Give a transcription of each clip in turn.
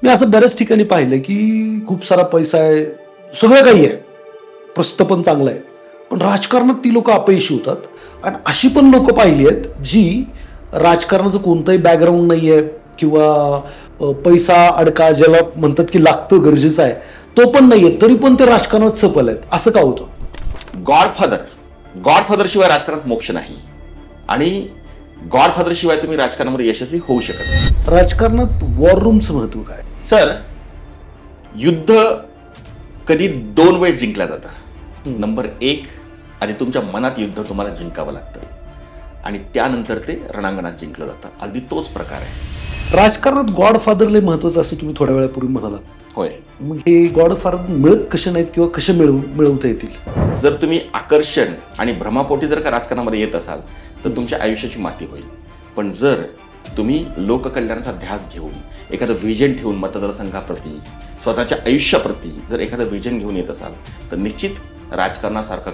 मी असं बऱ्याच ठिकाणी पाहिलं की खूप सारा पैसा आहे, सगळं काही आहे, प्रस्त पण चांगलं आहे, पण राजकारणात ती लोक अपयशी होतात. आणि अशी पण लोक पाहिली आहेत जी राजकारणाचं कोणतंही बॅकग्राऊंड नाही आहे किंवा पैसा अडका ज्याला म्हणतात की लागतं, गरजेचं आहे, तो पण नाहीये, तरी पण ते राजकारणात सफल आहेत. असं का होतं? गॉडफादर शिवाय राजकारणात मोक्ष नाही आणि गॉडफादर शिवाय तुम्ही राजकारणामध्ये यशस्वी होऊ शकत नाही. राजकारणात वॉर रूमचं महत्व काय? सर, युद्ध कधी 2 वेळेस जिंकलं जातं. नंबर 1, आणि तुमच्या मनात युद्ध तुम्हाला जिंकावं लागतं आणि त्यानंतर ते रणांगणात जिंकलं जातं. अगदी तोच प्रकार आहे. राजकारणात गॉडफादर महत्वाचं असं तुम्ही थोड्या वेळापूर्वी म्हणालात. होय. मग हे गॉडफादर मिळत कसे नाहीत किंवा कसे मिळवता येतील? जर तुम्ही आकर्षण आणि भ्रमापोटी जर का राजकारणामध्ये येत असाल तर तुमच्या आयुष्याची माती होईल. पण जर तुम्ही लोककल्याणाचा ध्यास घेऊन एखादं व्हिजन ठेवून मतदारसंघाप्रती, स्वतःच्या आयुष्याप्रती जर एखादं व्हिजन घेऊन येत असाल तर निश्चित राजकारणासारख्या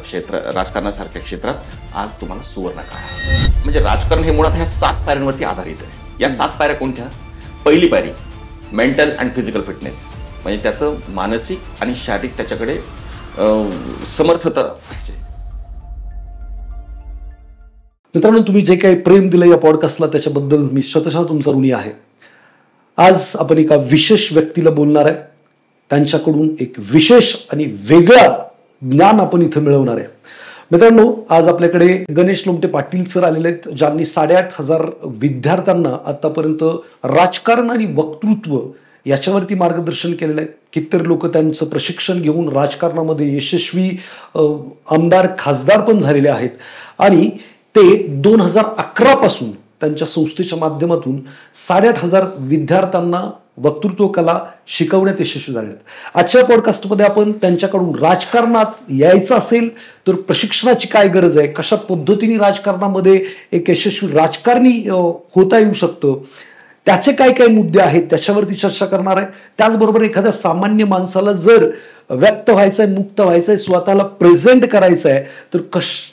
क्षेत्रात आज तुम्हाला सुवर्ण काळ आहे. म्हणजे राजकारण हे मुळात ह्या 7 पायऱ्यांवरती आधारित आहे. या 7 पायऱ्या कोणत्या? पहिली पायरी मेंटल अँड फिजिकल फिटनेस, म्हणजे त्याचं मानसिक आणि शारीरिक त्याच्याकडे समर्थता पाहिजे. मित्रांनो, तुम्ही जे काही प्रेम दिलं या पॉडकास्टला त्याच्याबद्दल मी शतशः तुमचा ऋणी आहे. आज आपण एका विशेष व्यक्तीला बोलणार आहे, त्यांच्याकडून एक विशेष आणि वेगळा ज्ञान आपण इथं मिळवणार आहे. मित्रांनो, आज आपल्याकडे गणेश लोमटे पाटील सर आलेले आहेत, ज्यांनी 8,500 विद्यार्थ्यांना आतापर्यंत राजकारण आणि वक्तृत्व याच्यावरती मार्गदर्शन केलेलं आहे. कितीतरी लोक त्यांचं प्रशिक्षण घेऊन राजकारणामध्ये यशस्वी आमदार, खासदार पण झालेले आहेत आणि ते 2011 पासून त्यांच्या संस्थेच्या माध्यमातून 8,500 विद्यार्थ्यांना वक्तृत्व कला शिकवण्यात यशस्वी झाले आहेत. आजच्या पॉडकास्टमध्ये आपण त्यांच्याकडून राजकारणात यायचं असेल तर प्रशिक्षणाची काय गरज आहे, कशा पद्धतीने राजकारणामध्ये एक यशस्वी राजकारणी होता येऊ शकतं, त्याचे काय काय मुद्दे आहेत त्याच्यावरती चर्चा करणार आहे. त्याचबरोबर एखाद्या सामान्य माणसाला जर व्यक्त व्हायचं आहे, मुक्त व्हायचं आहे, स्वतःला प्रेझेंट करायचं आहे तर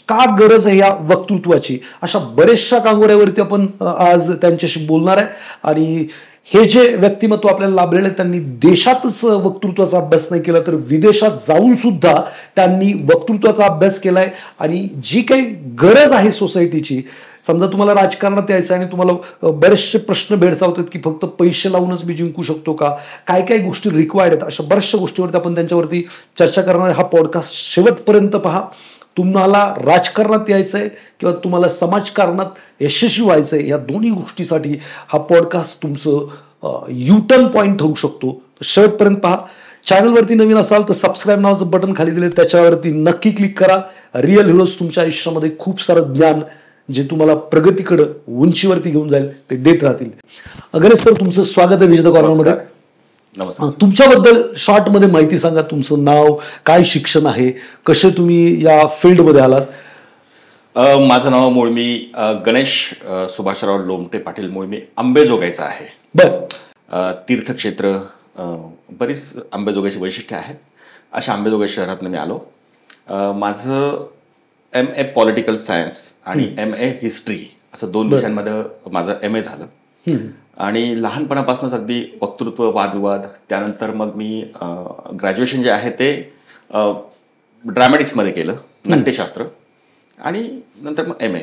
का गरज आहे या वक्तृत्वाची, अशा बरेचशा कांगोऱ्यावरती आपण आज त्यांच्याशी बोलणार आहे. आणि हे जे व्यक्तिमत्व आपल्याला लाभलेलं आहे त्यांनी देशातच वक्तृत्वाचा अभ्यास नाही केला तर विदेशात जाऊन सुद्धा त्यांनी वक्तृत्वाचा अभ्यास केलाय. आणि जी काही गरज आहे सोसायटीची, समजा तुम्हाला राजकारणात यायचं आणि तुम्हाला बरेचसे प्रश्न भेडसावतात की फक्त पैसे लावूनच मी जिंकू शकतो का, काय काय गोष्टी रिक्वायर्ड आहेत, अशा बऱ्याचशा गोष्टीवरती आपण त्यांच्यावरती चर्चा करणार आहे. हा पॉडकास्ट शेवटपर्यंत पहा. तुम्हाला राजकारणात यायचंय किंवा तुम्हाला समाजकारणात यशस्वी व्हायचंय, या दोन्ही गोष्टीसाठी हा पॉडकास्ट तुमचं युटर्न पॉइंट होऊ शकतो. शेवटपर्यंत पहा. चॅनलवरती नवीन असाल तर सबस्क्राईब नावाचं बटन खाली दिले, त्याच्यावरती नक्की क्लिक करा. रिअल हिरोज तुमच्या आयुष्यामध्ये खूप सारं ज्ञान जे तुम्हाला प्रगतीकडे, उंचीवरती घेऊन जाईल ते देत राहतील. गणेश सर, तुमचं स्वागत आहे विजेता कॉर्नरमध्ये. नमस्कार. तुमच्याबद्दल शॉर्ट मध्ये माहिती सांगा. तुमचं नाव काय, शिक्षण आहे, कसे तुम्ही या फील्डमध्ये आलात? माझं नाव मूळ मी गणेश सुभाषराव लोमटे पाटील, मूळ मी अंबेजोगाईचा आहे. बर. तीर्थक्षेत्र, बरीच अंबेजोगाईची वैशिष्ट्ये आहेत. अशा अंबेजोगाई शहरातून मी आलो. माझं MA पॉलिटिकल सायन्स आणि MA हिस्ट्री असं 2 विषयांमध्ये माझं MA झालं. आणि लहानपणापासूनच अगदी वक्तृत्व, वादविवाद, त्यानंतर मग मी ग्रॅज्युएशन जे आहे ते ड्रामॅटिक्समध्ये केलं, नाट्यशास्त्र, आणि नंतर मग MA,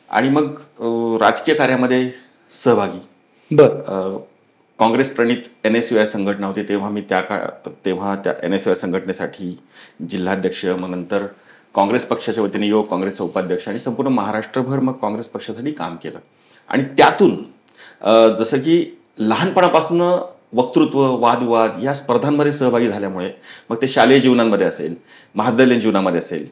आणि मग राजकीय कार्यामध्ये सहभागी. बर. काँग्रेस प्रणित NSUI संघटना होती तेव्हा मी तेव्हा त्या NSUI संघटनेसाठी जिल्हाध्यक्ष, मग नंतर काँग्रेस पक्षाच्या वतीने युवक काँग्रेसचा उपाध्यक्ष, आणि संपूर्ण महाराष्ट्रभर मग काँग्रेस पक्षासाठी काम केलं. आणि त्यातून जसं की लहानपणापासून वक्तृत्व, वादविवाद या स्पर्धांमध्ये सहभागी झाल्यामुळे मग ते शालेय जीवनांमध्ये असेल, महाविद्यालयीन जीवनामध्ये असेल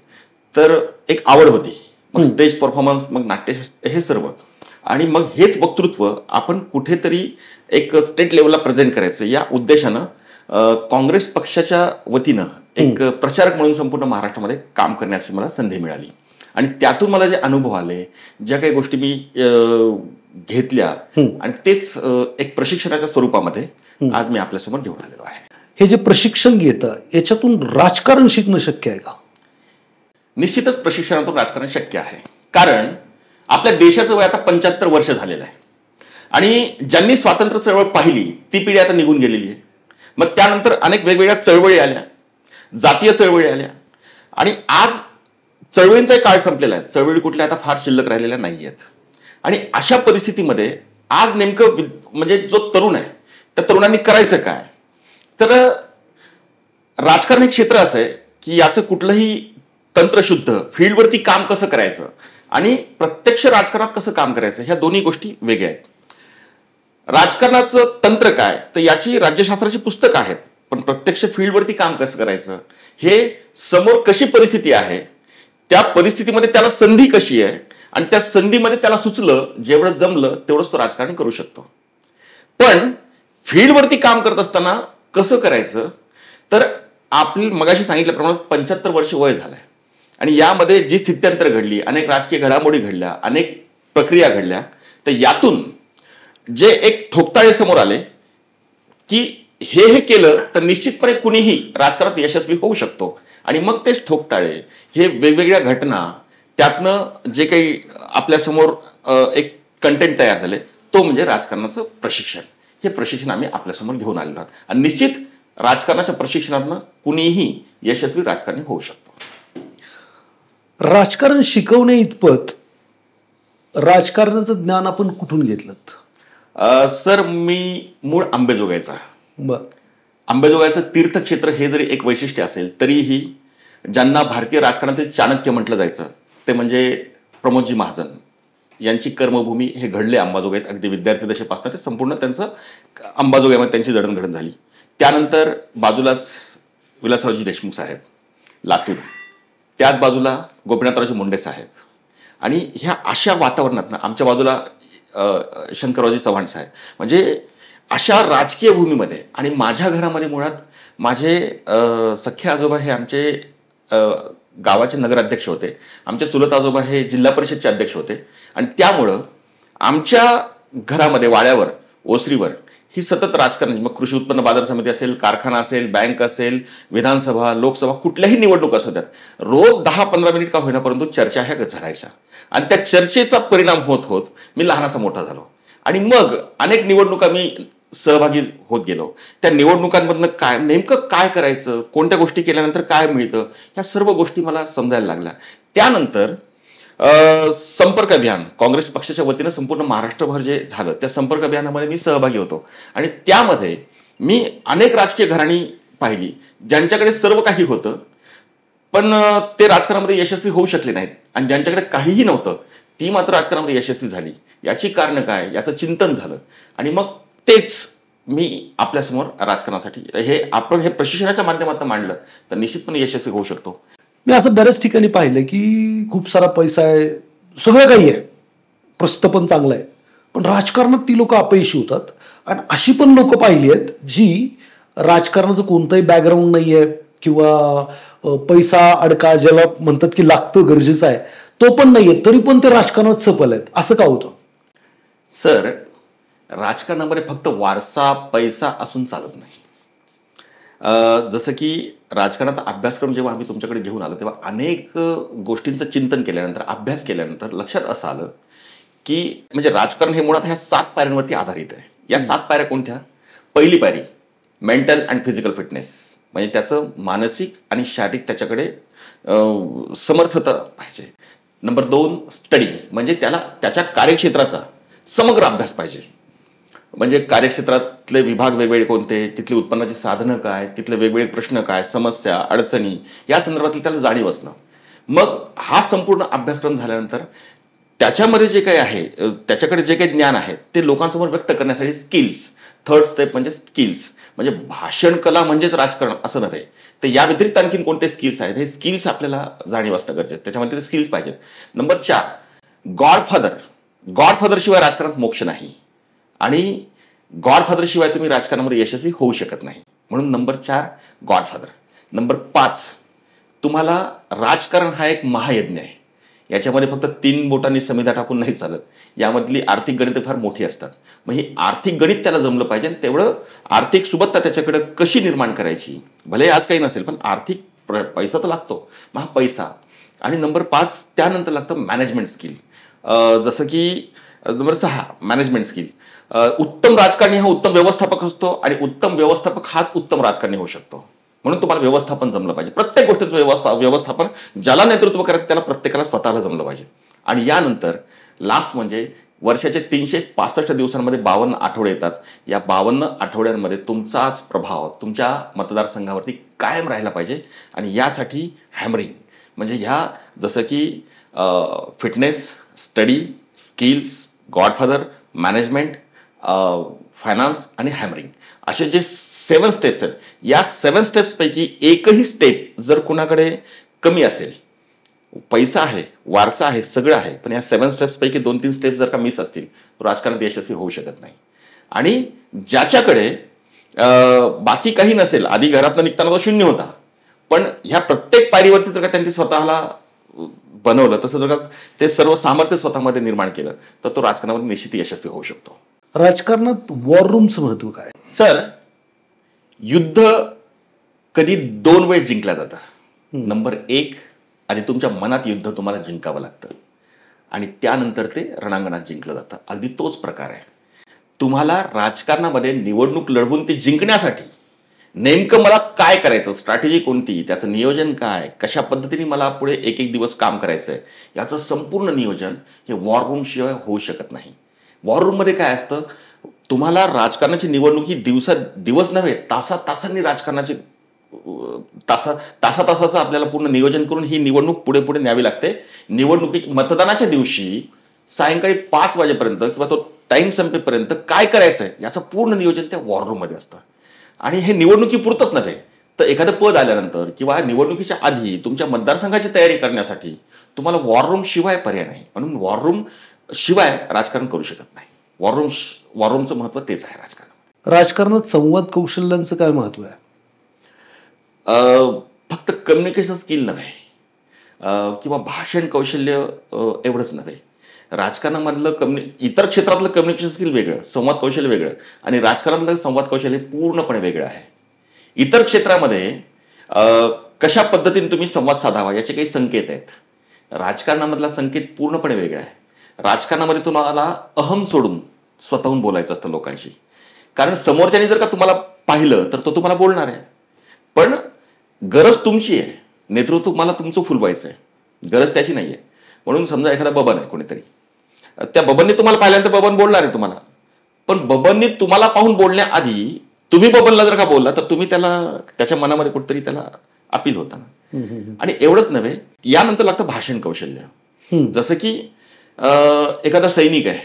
तर एक आवड होती. मग स्टेज परफॉर्मन्स, मग नाट्यशास्त्र, हे सर्व. आणि मग हेच वक्तृत्व आपण कुठेतरी एक स्टेट लेवलला प्रेझेंट करायचं या उद्देशानं काँग्रेस पक्षाच्या वतीनं एक प्रचारक म्हणून संपूर्ण महाराष्ट्रामध्ये काम करण्याची मला संधी मिळाली. आणि त्यातून मला जे अनुभव आले, ज्या काही गोष्टी मी घेतल्या, आणि तेच एक प्रशिक्षणाच्या स्वरूपामध्ये आज मी आपल्यासमोर घेऊन आलेलो आहे. हे जे प्रशिक्षण घेतं याच्यातून राजकारण शिकणं शक्य आहे का? निश्चितच प्रशिक्षणातून राजकारण शक्य आहे. कारण आपल्या देशाचं वय आता 75 वर्ष झालेलं आहे आणि ज्यांनी स्वातंत्र्य चळवळ पाहिली ती पिढी आता निघून गेलेली आहे. मग त्यानंतर अनेक वेगवेगळ्या चळवळी आल्या, जातीय चळवळी आल्या आणि आज चळवळींचाही काळ संपलेला आहे. चळवळी कुठल्या आता फार शिल्लक राहिलेल्या नाही आहेत. आणि अशा परिस्थितीमध्ये आज नेमकं म्हणजे जो तरुण आहे त्या तरुणांनी करायचं काय? तर राजकारण हे क्षेत्र असं आहे की याचं कुठलंही तंत्रशुद्ध फील्डवरती काम कसं करायचं आणि प्रत्यक्ष राजकारणात कसं काम करायचं ह्या दोन्ही गोष्टी वेगळ्या आहेत. राजकारणाचं तंत्र काय तर याची राज्यशास्त्राची पुस्तकं आहेत, पण प्रत्यक्ष फील्डवरती काम कसं करायचं हे समोर कशी परिस्थिती आहे, त्या परिस्थितीमध्ये त्याला संधी कशी आहे आणि त्या संधीमध्ये त्याला सुचलं जेवढं जमलं तेवढंच तो राजकारण करू शकतो. पण फील्डवरती काम करत असताना कसं करायचं तर आपली मगाशी सांगितल्याप्रमाणे 75 वर्ष वय झालंय आणि यामध्ये जी स्थित्यंतर घडली, अनेक राजकीय घडामोडी घडल्या, अनेक प्रक्रिया घडल्या, तर यातून जे एक ठोकताळे समोर आले की हे केलं तर निश्चितपणे कुणीही राजकारणात यशस्वी होऊ शकतो. आणि मग तेच ठोकताळे हे वेगवेगळ्या घटना त्यातनं जे काही आपल्यासमोर एक कंटेंट तयार झाले तो म्हणजे राजकारणाचं प्रशिक्षण. हे प्रशिक्षण आम्ही आपल्यासमोर घेऊन आलेलो आहोत आणि निश्चित राजकारणाच्या प्रशिक्षणातनं कुणीही यशस्वी राजकारणी होऊ शकतो. राजकारण शिकवणे इतपत राजकारणाचं ज्ञान आपण कुठून घेतलं? सर मी मूळ अंबेजोगाईचा. बरं. अंबेजोगाईचं तीर्थक्षेत्र हे जरी एक वैशिष्ट्य असेल तरीही ज्यांना भारतीय राजकारणातील चाणक्य म्हटलं जायचं ते म्हणजे प्रमोदजी महाजन यांची कर्मभूमी हे घडले अंबाजोगाईत. अगदी विद्यार्थी दशेपासून ते संपूर्ण त्यांचं अंबाजोगाईमध्ये त्यांची जडणघडण झाली. त्यानंतर बाजूलाच विलासरावजी देशमुख साहेब लातूर, त्याच बाजूला गोपीनाथरावजी मुंडे साहेब आणि ह्या अशा वातावरणातनं आमच्या बाजूला शंकररावजी चव्हाण साहेब, म्हणजे अशा राजकीय भूमीमध्ये. आणि माझ्या घरामध्ये मुळात माझे सख्खे आजोबा हे आमचे गावाचे नगराध्यक्ष होते, आमचे चुलत आजोबा हे जिल्हा परिषदचे अध्यक्ष होते आणि त्यामुळं आमच्या घरामध्ये वाड्यावर ओसरीवर ही सतत राजकारण, मग कृषी उत्पन्न बाजार समिती असेल, कारखाना असेल, बँक असेल, विधानसभा, लोकसभा, कुठल्याही निवडणूक असू द्यात, रोज 10-15 मिनिट का होईना परंतु चर्चा ह्या झडायच्या आणि त्या चर्चेचा परिणाम होत होत मी लहानाचा मोठा झालो आणि मग अनेक निवडणुका मी सहभागी होत गेलो. त्या निवडणुकांमधनं काय नेमकं काय करायचं, कोणत्या गोष्टी केल्यानंतर काय मिळतं, ह्या सर्व गोष्टी मला समजायला लागल्या. त्यानंतर संपर्क अभियान काँग्रेस पक्षाच्या वतीनं संपूर्ण महाराष्ट्रभर जे झालं त्या संपर्क अभियानामध्ये मी सहभागी होतो आणि त्यामध्ये मी अनेक राजकीय घराणी पाहिली ज्यांच्याकडे सर्व काही होतं पण ते राजकारणामध्ये यशस्वी होऊ शकले नाहीत आणि ज्यांच्याकडे काहीही नव्हतं ती मात्र राजकारणामध्ये यशस्वी झाली. याची कारणं काय याचं चिंतन झालं आणि मग तेच मी आपल्यासमोर राजकारणासाठी आपण हे प्रशिक्षणाच्या माध्यमातून मांडलं तर निश्चितपणे यशस्वी होऊ शकतो. मी असं बऱ्याच ठिकाणी पाहिलं की खूप सारा पैसा आहे, सगळं काही आहे, प्रस्थ पण चांगलं आहे, पण राजकारणात ती लोक अपयशी होतात. आणि अशी पण लोक पाहिली आहेत जी राजकारणाचं कोणतंही बॅकग्राऊंड नाही आहे किंवा पैसा अडका ज्याला म्हणतात की लागतं, गरजेचं आहे, तो पण नाही आहे, तरी पण ते राजकारणात सफल आहेत. असं का होतं? सर, राजकारणामध्ये फक्त वारसा पैसा असून चालत नाही. जसं की राजकारणाचा अभ्यासक्रम जेव्हा आम्ही तुमच्याकडे घेऊन आलो तेव्हा अनेक गोष्टींचं चिंतन केल्यानंतर, अभ्यास केल्यानंतर लक्षात असं आलं की म्हणजे राजकारण हे मुळात ह्या 7 पायऱ्यांवरती आधारित आहे. या 7 पायऱ्या कोणत्या? पहिली पायरी मेंटल अँड फिजिकल फिटनेस, म्हणजे त्याचं मानसिक आणि शारीरिक त्याच्याकडे समर्थता पाहिजे. नंबर 2 स्टडी, म्हणजे त्याला त्याच्या कार्यक्षेत्राचा समग्र अभ्यास पाहिजे, म्हणजे कार्यक्षेत्रातले विभाग वेगवेगळे कोणते, तिथली उत्पन्नाची साधनं काय, तिथले वेगवेगळे प्रश्न काय, समस्या, अडचणी या संदर्भातली त्याला जाणीव असणं. मग हा संपूर्ण अभ्यासक्रम झाल्यानंतर त्याच्यामध्ये जे काही आहे, त्याच्याकडे जे काही ज्ञान आहे ते लोकांसमोर व्यक्त करण्यासाठी स्किल्स, थर्ड स्टेप म्हणजे स्किल्स, म्हणजे भाषण कला म्हणजेच राजकारण असं नव्हे, तर या व्यतिरिक्त आणखीन कोणते स्किल्स आहेत हे स्किल्स आपल्याला जाणीव असणं गरजेचं, त्याच्यामध्ये ते स्किल्स पाहिजेत. नंबर 4 गॉडफादर शिवाय राजकारणात मोक्ष नाही आणि गॉडफादर शिवाय तुम्ही राजकारणामध्ये यशस्वी होऊ शकत नाही. म्हणून नंबर 4 गॉडफादर. नंबर 5 तुम्हाला राजकारण हा एक महायज्ञ आहे. याच्यामध्ये फक्त 3 बोटांनी समिधा टाकून नाही चालत, यामधली आर्थिक गणितं फार मोठी असतात. मग ही आर्थिक गणित त्याला जमलं पाहिजे आणि तेवढं आर्थिक सुबत्ता त्याच्याकडे कशी निर्माण करायची, भले आज काही नसेल पण आर्थिक पैसा तर लागतो, मग हा पैसा. आणि नंबर 5 त्यानंतर लागतं मॅनेजमेंट स्किल, जसं की नंबर 6 मॅनेजमेंट स्किल. उत्तम राजकारणी हा उत्तम व्यवस्थापक असतो आणि उत्तम व्यवस्थापक हाच उत्तम राजकारणी होऊ शकतो. म्हणून तुम्हाला व्यवस्थापन जमलं पाहिजे. प्रत्येक गोष्टीचं व्यवस्थापन ज्याला नेतृत्व करायचं त्याला प्रत्येकाला स्वतःला जमलं पाहिजे. आणि यानंतर लास्ट म्हणजे वर्षाचे 365 दिवसांमध्ये 52 आठवडे येतात. या 52 आठवड्यांमध्ये तुमचाच प्रभाव तुमच्या मतदारसंघावरती कायम राहिला पाहिजे. आणि यासाठी हॅमरिंग म्हणजे ह्या जसं की fitness, study, skills, godfather, management, finance आणि हॅमरिंग असे जे 7 स्टेप्स आहेत, या 7 स्टेप्सपैकी एकही स्टेप जर कुणाकडे कमी असेल, पैसा आहे, वारसा आहे, सगळं आहे, पण या 7 स्टेप्सपैकी 2-3 स्टेप्स जर का मिस असतील तर राजकारणात यशस्वी होऊ शकत नाही. आणि ज्याच्याकडे बाकी काही नसेल, आधी घरातनं निघताना तो शून्य होता, पण ह्या प्रत्येक पायरीवरती जर का त्यांनी स्वतःला बनवलं, तसं जर का ते सर्व सामर्थ्य स्वतःमध्ये निर्माण केलं तर तो राजकारणामध्ये निश्चित यशस्वी होऊ शकतो. राजकारणात वॉर रूमचं महत्व काय? सर, युद्ध कधी 2 वेळेस जिंकलं जातं. नंबर 1, आधी तुमच्या मनात युद्ध तुम्हाला जिंकावं लागतं आणि त्यानंतर ते रणांगणात जिंकलं जातं. अगदी तोच प्रकार आहे. तुम्हाला राजकारणामध्ये निवडणूक लढवून ते जिंकण्यासाठी नेमकं मला काय करायचं, स्ट्रॅटेजी कोणती, त्याचं नियोजन काय, कशा पद्धतीने मला पुढे एक दिवस काम करायचं आहे, याचं संपूर्ण नियोजन हे वॉर रूमशिवाय होऊ शकत नाही. वॉर रूममध्ये काय असतं, तुम्हाला राजकारणाची निवडणूक ही दिवस नव्हे, तासांनी राजकारणाची तासाचं आपल्याला पूर्ण नियोजन करून ही निवडणूक पुढे न्यावी लागते. मतदानाच्या दिवशी सायंकाळी 5 वाजेपर्यंत किंवा तो टाइम संपेपर्यंत काय करायचंय याचं पूर्ण नियोजन त्या वॉर रूममध्ये असतं. आणि हे निवडणुकीपुरतंच नव्हे तर एखादं पद आल्यानंतर किंवा निवडणुकीच्या आधी तुमच्या मतदारसंघाची तयारी करण्यासाठी तुम्हाला वॉर रूम शिवाय पर्याय नाही. म्हणून वॉर रूम शिवाय राजकारण करू शकत नाही. वॉर रूमचं महत्व तेच आहे राजकारणात. राजकारणात संवाद कौशल्यांचं काय महत्व आहे? फक्त कम्युनिकेशन स्किल नव्हे किंवा भाषण कौशल्य एवढंच नव्हे. राजकारणामधलं इतर क्षेत्रातलं कम्युनिकेशन स्किल वेगळं, संवाद कौशल्य वेगळं आणि राजकारणातलं संवाद कौशल्य पूर्णपणे वेगळं आहे. इतर क्षेत्रामध्ये कशा पद्धतीने तुम्ही संवाद साधावा याचे काही संकेत आहेत. राजकारणामधला संकेत पूर्णपणे वेगळा आहे. राजकारणामध्ये तुम्हाला अहम सोडून स्वतःहून बोलायचं असतं लोकांशी. कारण समोरच्याने जर का तुम्हाला पाहिलं तर तो तुम्हाला बोलणार आहे, पण गरज तुमची आहे. नेतृत्व तुम्हाला तुमचं फुलवायचं आहे, गरज त्याची नाही आहे. म्हणून समजा एखादा बबन आहे कोणीतरी, त्या बबनने तुम्हाला पाहिल्यानंतर बबन बोलणार आहे तुम्हाला, पण बबनने तुम्हाला पाहून बोलण्याआधी तुम्ही बबनला जर का बोलला तर तुम्ही त्याच्या मनामध्ये कुठेतरी त्याला अपील होता ना. आणि एवढंच नव्हे, यानंतर लागतं भाषण कौशल्य. जसं की एखादा सैनिक आहे,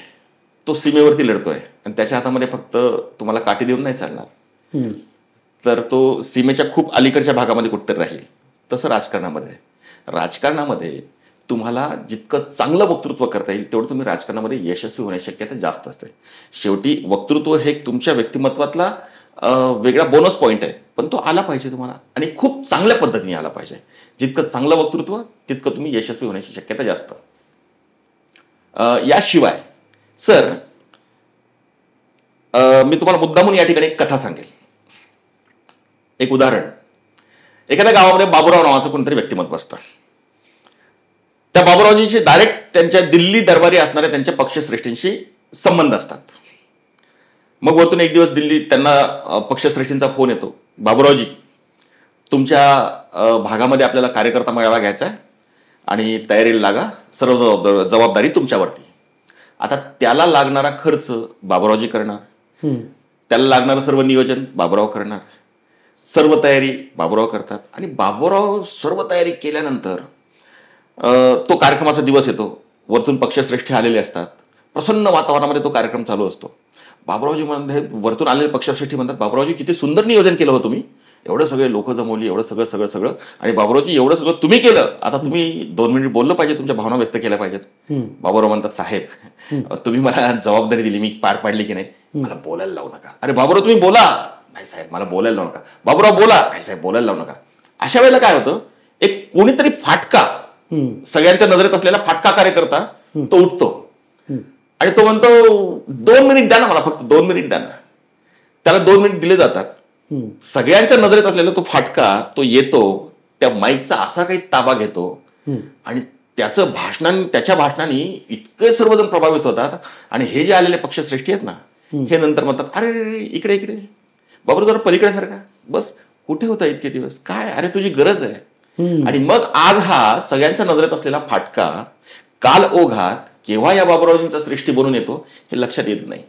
तो सीमेवरती लढतोय आणि त्याच्या हातामध्ये फक्त तुम्हाला काठी देऊन नाही चालणार, तर तो सीमेच्या खूप अलीकडच्या भागामध्ये कुठेतरी राहील. तसं राजकारणामध्ये तुम्हाला जितकं चांगलं वक्तृत्व करता येईल तेवढं तुम्ही राजकारणामध्ये यशस्वी होण्याची शक्यता जास्त असते. शेवटी वक्तृत्व हे तुमच्या व्यक्तिमत्वातला वेगळा बोनस पॉईंट आहे, पण तो आला पाहिजे तुम्हाला आणि खूप चांगल्या पद्धतीने आला पाहिजे. जितकं चांगलं वक्तृत्व तितकं तुम्ही यशस्वी होण्याची शक्यता जास्त. याशिवाय सर, मी तुम्हाला मुद्दामून या ठिकाणी एक कथा सांगेल. एक उदाहरण, एखाद्या गावामध्ये बाबूराव नावाचं कोणतरी व्यक्तिमत्व असतं. त्या बाबूरावजींशी डायरेक्ट त्यांच्या दिल्ली दरबारी असणाऱ्या त्यांच्या पक्षश्रेष्ठींशी संबंध असतात. मग वरतून एक दिवस त्यांना पक्षश्रेष्ठींचा फोन येतो, बाबूरावजी तुमच्या भागामध्ये आपल्याला कार्यकर्ता मेळावा घ्यायचा आहे आणि तयारीला लागा, सर्व जबाबदारी तुमच्यावरती. आता त्याला लागणारा खर्च बाबूरावजी करणार, त्याला लागणारं सर्व नियोजन बाबूराव करणार, सर्व तयारी बाबूराव करतात. आणि बाबूराव सर्व तयारी केल्यानंतर तो कार्यक्रमाचा दिवस येतो. वरतून पक्षश्रेष्ठी आलेले असतात, प्रसन्न वातावरणामध्ये तो कार्यक्रम चालू असतो. बाबूरावजी मध्ये वरतून आलेले पक्षश्रेष्ठी म्हणतात, बाबूरावजी किती सुंदर नियोजन केलं हो तुम्ही, एवढं सगळे लोक जमवली, एवढं सगळं आणि बाबूरावजी एवढं सगळं तुम्ही केलं, आता तुम्ही 2 मिनिट बोललं पाहिजे, तुमच्या भावना व्यक्त केल्या पाहिजेत. बाबूराव म्हणतात, साहेब तुम्ही मला जबाबदारी दिली, मी पार पाडली की नाही, मला बोलायला लावू नका. अरे बाबूराव तुम्ही बोला. नाही साहेब मला बोलायला लावू नका. बाबूराव बोला. नाही साहेब बोलायला लावू नका. अशा वेळेला काय होतं, एक कोणीतरी फाटका, सगळ्यांच्या नजरेत असलेला फाटका कार्यकर्ता तो उठतो आणि तो म्हणतो 2 मिनिट द्या ना मला, फक्त 2 मिनिट द्या ना. त्याला 2 मिनिट दिले जातात. सगळ्यांच्या नजरेत असलेला तो फाटका तो येतो, त्या माईकचा असा काही ताबा घेतो आणि त्याच्या भाषणाने इतके सर्वजण प्रभावित होतात. आणि हे जे आलेले पक्षश्रेष्ठी आहेत ना, हे नंतर म्हणतात अरे इकडे इकडे बाबा जरा पलीकडे सारखा बस, कुठे होता इतके दिवस, काय अरे तुझी गरज आहे. आणि मग आज हा सगळ्यांच्या नजरेत असलेला फाटका काल ओघात केव्हा या बाबुरावजींचा सृष्टी बनून येतो हे लक्षात येत नाही.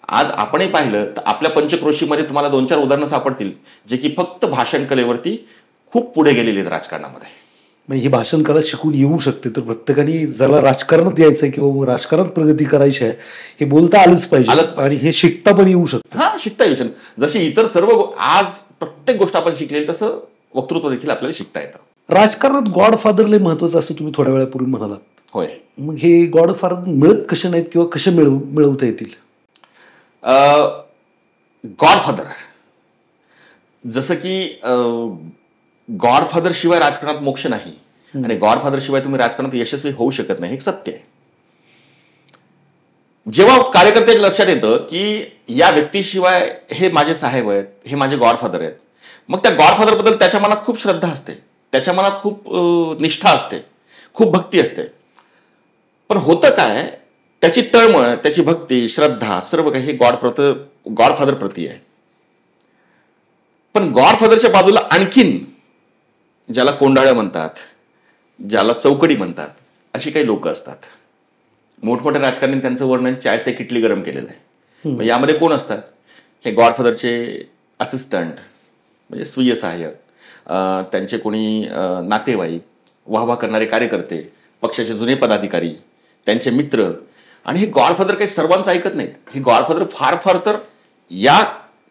आज आपणही पाहिलं तर आपल्या पंचक्रोशीमध्ये तुम्हाला 2-4 उदाहरणं सापडतील जे की फक्त भाषण कलेवरती खूप पुढे गेलेले आहेत राजकारणामध्ये. म्हणजे ही भाषण कला शिकून येऊ शकते, तर प्रत्येकाने ज्याला राजकारणात यायचंय किंवा राजकारणात प्रगती करायची आहे हे बोलता आलंच पाहिजे आणि हे शिकता पण येऊ शकतं. हा, शिकता येऊ शकतं. जशी इतर सर्व आज प्रत्येक गोष्ट आपण शिकलेली तसं वक्तृत्व देखील आपल्याला शिकता येतं. राजकारणात गॉडफादर लय महत्वाचं असं तुम्ही थोड्या वेळापूर्वी म्हणालात. होय. मग हे गॉडफादर मिळत कसे नाहीत किंवा कसे मिळवता येतील? गॉडफादर जसं की गॉडफादर शिवाय राजकारणात मोक्ष नाही आणि गॉडफादर शिवाय तुम्ही राजकारणात यशस्वी होऊ शकत नाही, हे सत्य आहे. जेव्हा कार्यकर्त्याच्या लक्षात येतं की या व्यक्तीशिवाय हे माझे साहेब आहेत, हे माझे गॉडफादर आहेत, मग त्या गॉडफादर बद्दल त्याच्या मनात खूप श्रद्धा असते, त्याच्या मनात खूप निष्ठा असते, खूप भक्ती असते. पण होतं काय, त्याची तळमळ, त्याची भक्ती, श्रद्धा सर्व काही हे गॉडफादर प्रती आहे. पण गॉडफादरच्या बाजूला आणखीन ज्याला कोंडाळ्या म्हणतात, ज्याला चौकडी म्हणतात, अशी काही लोक असतात. मोठमोठ्या राजकारण्यांनी त्यांचं वर्णन चाय से किटली गरम केलेलं आहे. मग यामध्ये कोण असतात? हे गॉडफादरचे असिस्टंट म्हणजे स्वीय सहाय्यक, त्यांचे कोणी नातेवाईक, वाहवा करणारे कार्यकर्ते, पक्षाचे जुने पदाधिकारी, त्यांचे मित्र. आणि हे गॉडफादर काही सर्वांचं ऐकत नाहीत. हे गॉडफादर फार फार तर या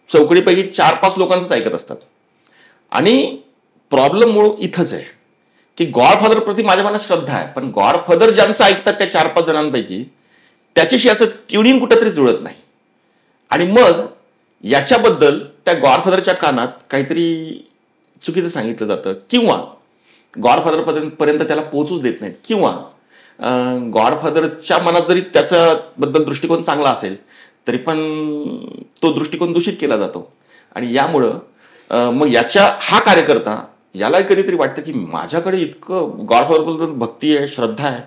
चौकडीपैकी 4-5 लोकांचंच ऐकत असतात. आणि प्रॉब्लेम मूळ इथंच आहे की गॉडफादर प्रति माझ्या मनात श्रद्धा आहे, पण गॉडफादर ज्यांचं ऐकतात त्या 4-5 जणांपैकी त्याच्याशी याचं ट्युनिंग कुठंतरी जुळत नाही. आणि मग याच्याबद्दल त्या गॉडफादरच्या कानात काहीतरी चुकीचं सांगितलं जातं किंवा गॉडफादरपर्यंत त्याला पोहोचूच देत नाहीत, किंवा गॉडफादरच्या मनात जरी त्याच्याबद्दल दृष्टिकोन चांगला असेल तरी पण तो दृष्टिकोन दूषित केला जातो. आणि यामुळं मग हा कार्यकर्ता याला कधीतरी वाटतं की माझ्याकडे इतकं गॉडफादरबद्दल भक्ती आहे, श्रद्धा आहे,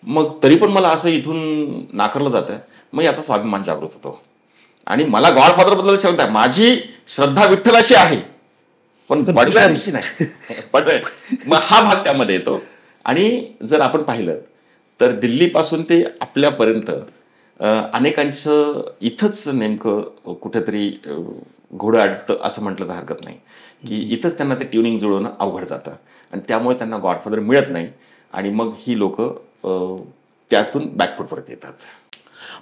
मग तरी पण मला असं इथून नाकारलं जातं. मग याचा स्वाभिमान जागृत होतो आणि मला गॉडफादरबद्दल श्रद्धा आहे, माझी श्रद्धा विठ्ठलाशी आहे पण बडव्यांशी नाही. मग हा भाग त्यामध्ये येतो. आणि जर आपण पाहिलं तर दिल्लीपासून ते आपल्यापर्यंत अनेकांचं इथंच नेमकं कुठेतरी घोडं अडतं असं म्हटलं तर हरकत नाही की इथंच त्यांना ते ट्युनिंग जुळवणं अवघड जातं आणि त्यामुळे त्यांना गॉडफादर मिळत नाही आणि मग ही लोक त्यातून बॅकफूटवरती येतात.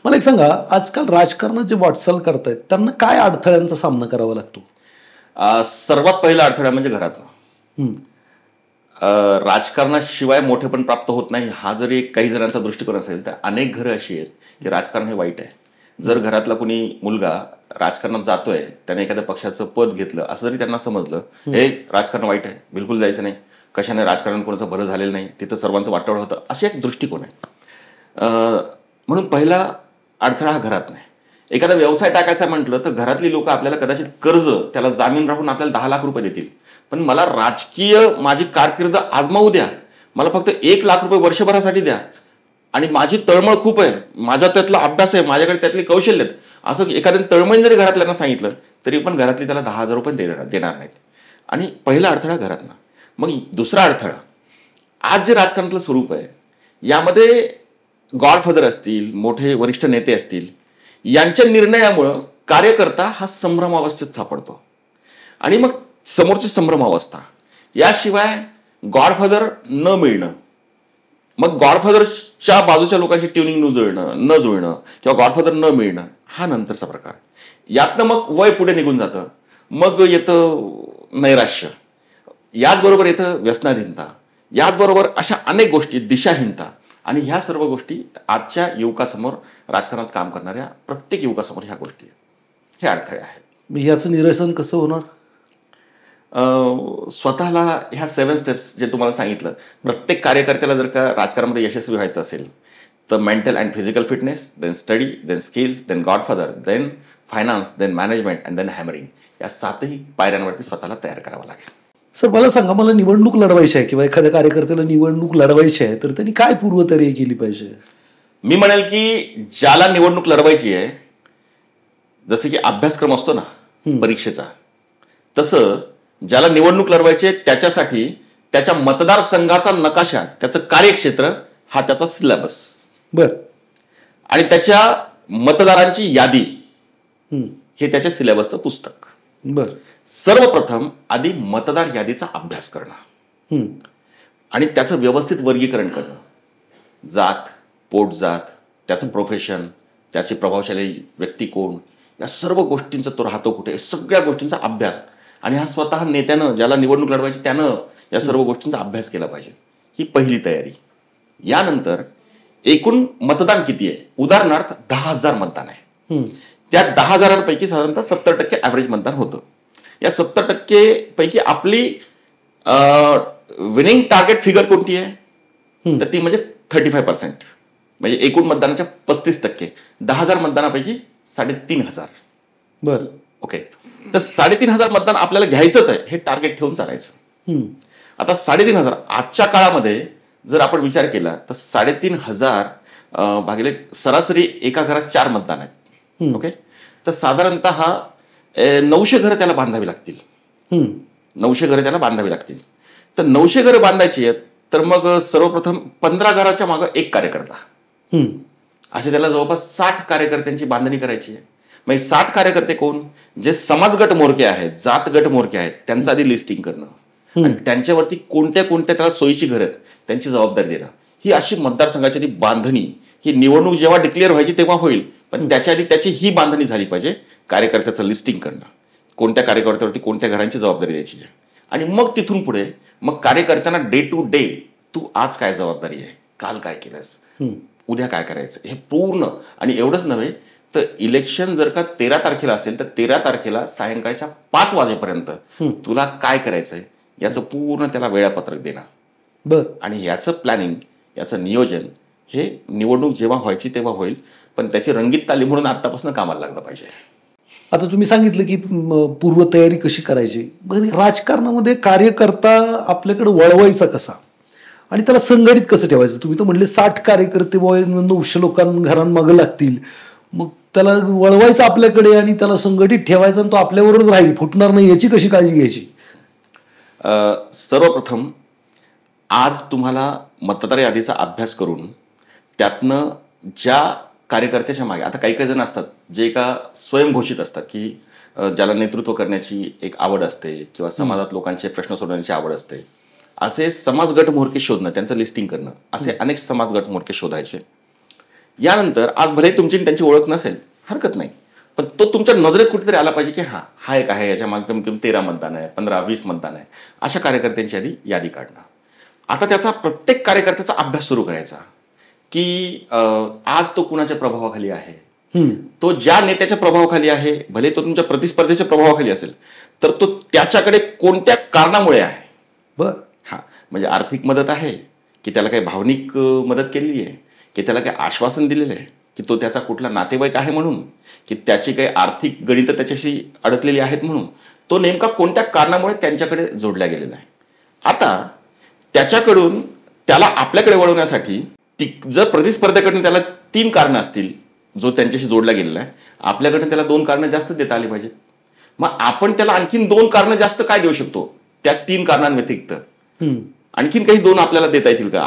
मला एक सांगा, आजकाल राजकारणात जे वाटचाल करतायत त्यांना काय अडथळ्यांचा सामना करावा लागतो? सर्वात पहिला अडथळा म्हणजे घरातनं. राजकारणाशिवाय मोठेपण प्राप्त होत नाही हा जरी काही जणांचा दृष्टिकोन असेल तर अनेक घरं अशी आहेत की राजकारण हे वाईट आहे. जर घरातला कोणी मुलगा राजकारणात जातोय, त्याने एखाद्या पक्षाचं पद घेतलं असं जरी त्यांना समजलं, हे राजकारण वाईट आहे, बिलकुल जायचं नाही, कशाने राजकारण कोणाचं बरं झालेलं नाही, तिथं सर्वांचं वाटोळं होतं, असे एक दृष्टिकोन आहे. म्हणून पहिला अडथळा हा घरात नाही. एखादा व्यवसाय टाकायचा म्हटलं तर घरातली लोक आपल्याला कदाचित कर्ज, त्याला जामीन राहून आपल्याला 10 लाख रुपये देतील, पण मला राजकीय माझी कारकीर्द आजमावू द्या, मला फक्त 1 लाख रुपये वर्षभरासाठी द्या आणि माझी तळमळ खूप आहे, माझा त्यातला अभ्यास आहे, माझ्याकडे त्यातली कौशल्य आहेत, असं एखाद्या तळमळीने जरी घरातल्यांना सांगितलं तरी पण घरातली त्याला 10,000 रुपये देणार नाहीत. आणि पहिला अडथळा घरातनं. मग दुसरा अडथळा, आज जे राजकारणातलं स्वरूप आहे यामध्ये गॉडफादर असतील, मोठे वरिष्ठ नेते असतील, यांच्या निर्णयामुळं कार्यकर्ता हा संभ्रमावस्थेत सापडतो आणि मग समोरची संभ्रमावस्था, याशिवाय गॉडफादर न मिळणं, मग गॉडफादरच्या बाजूच्या लोकांची ट्युनिंग न जुळणं किंवा गॉडफादर न मिळणं हा नंतरचा प्रकार. यातनं मग वय पुढे निघून जातं, मग येतं नैराश्य, याचबरोबर येतं व्यसनाधीनता, याचबरोबर अशा अनेक गोष्टी, दिशाहीनता. आणि ह्या सर्व गोष्टी आजच्या युवकासमोर, राजकारणात काम करणाऱ्या प्रत्येक युवकासमोर ह्या गोष्टी, हे अडथळे आहेत. याचं निरसन कसं होणार? स्वतःला ह्या 7 स्टेप्स जे तुम्हाला सांगितलं, प्रत्येक कार्यकर्त्याला जर का राजकारणामध्ये यशस्वी व्हायचं असेल तर mental and physical fitness, then study, then skills, then godfather, then finance, then management and then hammering, या 7ही पायऱ्यांवरती स्वतःला तयार करावं लागेल. सर मला सांगा, मला निवडणूक लढवायची आहे किंवा एखाद्या कार्यकर्त्याला निवडणूक लढवायची आहे तर त्यांनी काय पूर्वतयारी केली पाहिजे? मी म्हणेल की ज्याला निवडणूक लढवायची आहे जसं की अभ्यासक्रम असतो ना परीक्षेचा, तसं ज्याला निवडणूक लढवायची त्याच्यासाठी त्याच्या मतदारसंघाचा नकाशा, त्याचं कार्यक्षेत्र हा त्याचा सिलेबस, बर, आणि त्याच्या मतदारांची यादी हे त्याच्या सिलेबसचं पुस्तक. बर. सर्वप्रथम आधी मतदार यादीचा अभ्यास करणं आणि त्याचं व्यवस्थित वर्गीकरण करणं. जात, पोटजात, त्याचं प्रोफेशन, त्याची प्रभावशाली व्यक्ती कोण, या सर्व गोष्टींचा तो राहतो कुठे, सगळ्या गोष्टींचा अभ्यास. आणि हा स्वतः नेत्यानं, ज्याला निवडणूक लढवायची त्यानं या सर्व गोष्टींचा अभ्यास केला पाहिजे. ही पहिली तयारी. यानंतर एकूण मतदान किती आहे, उदाहरणार्थ 10,000 मतदान आहे, त्या 10,000 साधारणतः 70% ॲव्हरेज मतदान होतं. या 70% पैकी आपली विनिंग टार्गेट फिगर कोणती आहे, तर ती म्हणजे 35%, म्हणजे एकूण मतदानाच्या 35%. 10,000 मतदानापैकी 3,500. बर, ओके. तर 3,500 मतदान आपल्याला घ्यायचंच आहे, हे टार्गेट ठेवून चालायचं. आता 3,500 आजच्या काळामध्ये जर आपण विचार केला तर 3,500 भागिले सरासरी एका घरात 4 मतदान आहेत. ओके. तर साधारणतः 900 घरं त्याला बांधावी लागतील. 900 घरं त्याला बांधावी लागतील. तर 900 घरं बांधायची आहेत, तर मग सर्वप्रथम 15 घराच्या मागं एक कार्यकर्ता, असे त्याला जवळपास 60 कार्यकर्त्यांची बांधणी करायची आहे. मग 60 कार्यकर्ते कोण, जे समाज गट मोरके आहेत, जात गट मोरके आहेत, त्यांचं आधी लिस्टिंग करणं आणि त्यांच्यावरती कोणत्या कोणत्या त्याला सोयीची घरं आहेत त्यांची जबाबदारी देणं. ही अशी मतदारसंघाची बांधणी, ही निवडणूक जेव्हा डिक्लेअर व्हायची तेव्हा होईल, पण त्याच्या आधी त्याची ही बांधणी झाली पाहिजे. कार्यकर्त्याचं लिस्टिंग करणं, कोणत्या कार्यकर्त्यावरती कोणत्या घरांची जबाबदारी द्यायची आहे, आणि मग तिथून पुढे मग कार्यकर्त्यांना डे टू डे तू आज काय जबाबदारी आहे, काल काय केलंस, उद्या काय करायचं, हे पूर्ण. आणि एवढंच नव्हे तर इलेक्शन जर का 13 तारखेला असेल तर 13 तारखेला सायंकाळच्या 5 वाजेपर्यंत तुला काय करायचंय याचं पूर्ण त्याला वेळापत्रक देणं. बर. आणि याचं प्लॅनिंग, याचं नियोजन हे निवडणूक जेव्हा व्हायची तेव्हा होईल, पण त्याची रंगीत तालीम म्हणून आत्तापासून कामाला लागलं पाहिजे. आता तुम्ही सांगितलं की पूर्वतयारी कशी करायची. राजकारणामध्ये कार्यकर्ता आपल्याकडे वळवायचा कसा आणि त्याला संघटित कसं ठेवायचं. तुम्ही तर म्हणले 60 कार्यकर्ते 900 घरांमागं लागतील, मग त्याला वळवायचं आपल्याकडे आणि त्याला संघटित ठेवायचं आणि तो आपल्याबरोबरच राहील, फुटणार नाही, याची कशी काळजी घ्यायची. सर्वप्रथम आज तुम्हाला मतदार यादीचा अभ्यास करून त्यातनं ज्या कार्यकर्त्याच्या मागे, आता काही जण असतात जे एका स्वयंघोषित असतात की ज्याला नेतृत्व करण्याची एक आवड असते किंवा समाजात लोकांचे प्रश्न सोडवण्याची आवड असते, असे समाज गट मोहरके शोधणं, त्यांचं लिस्टिंग करणं, असे अनेक समाज गट मोहरके शोधायचे. यानंतर आज भले तुमची त्यांची ओळख नसेल, हरकत नाही, पण तो तुमच्या नजरेत कुठेतरी आला पाहिजे की हा एक आहे, याच्या मागे कमी कमी 13 मतदान आहे, 15-20 मतदान आहे, अशा कार्यकर्त्यांची आधी यादी काढणं. आता त्याचा प्रत्येक कार्यकर्त्याचा अभ्यास सुरू करायचा की आज तो कुणाच्या प्रभावाखाली आहे, तो ज्या नेत्याच्या प्रभावाखाली आहे, भले तो तुमच्या प्रतिस्पर्धेच्या प्रभावाखाली असेल, तर तो त्याच्याकडे कोणत्या कारणामुळे आहे. बर. म्हणजे आर्थिक मदत आहे की त्याला काही भावनिक मदत केलेली आहे, की त्याला काही आश्वासन दिलेलं आहे, की तो त्याचा कुठला नातेवाईक आहे म्हणून, की त्याची काही आर्थिक गणितं त्याच्याशी अडकलेली आहेत म्हणून, तो नेमका कोणत्या कारणामुळे त्यांच्याकडे जोडला गेलेला आहे. आता त्याच्याकडून त्याला आपल्याकडे वळवण्यासाठी जर प्रतिस्पर्ध्याकडून त्याला 3 कारणं असतील जो त्यांच्याशी जोडला गेलेला आहे, आपल्याकडे त्याला 2 कारणं जास्त देता आली पाहिजेत. मग आपण त्याला आणखीन 2 कारणं जास्त काय देऊ शकतो, त्या 3 कारणांव्यतिरिक्त आणखीन काही 2 आपल्याला देता येतील का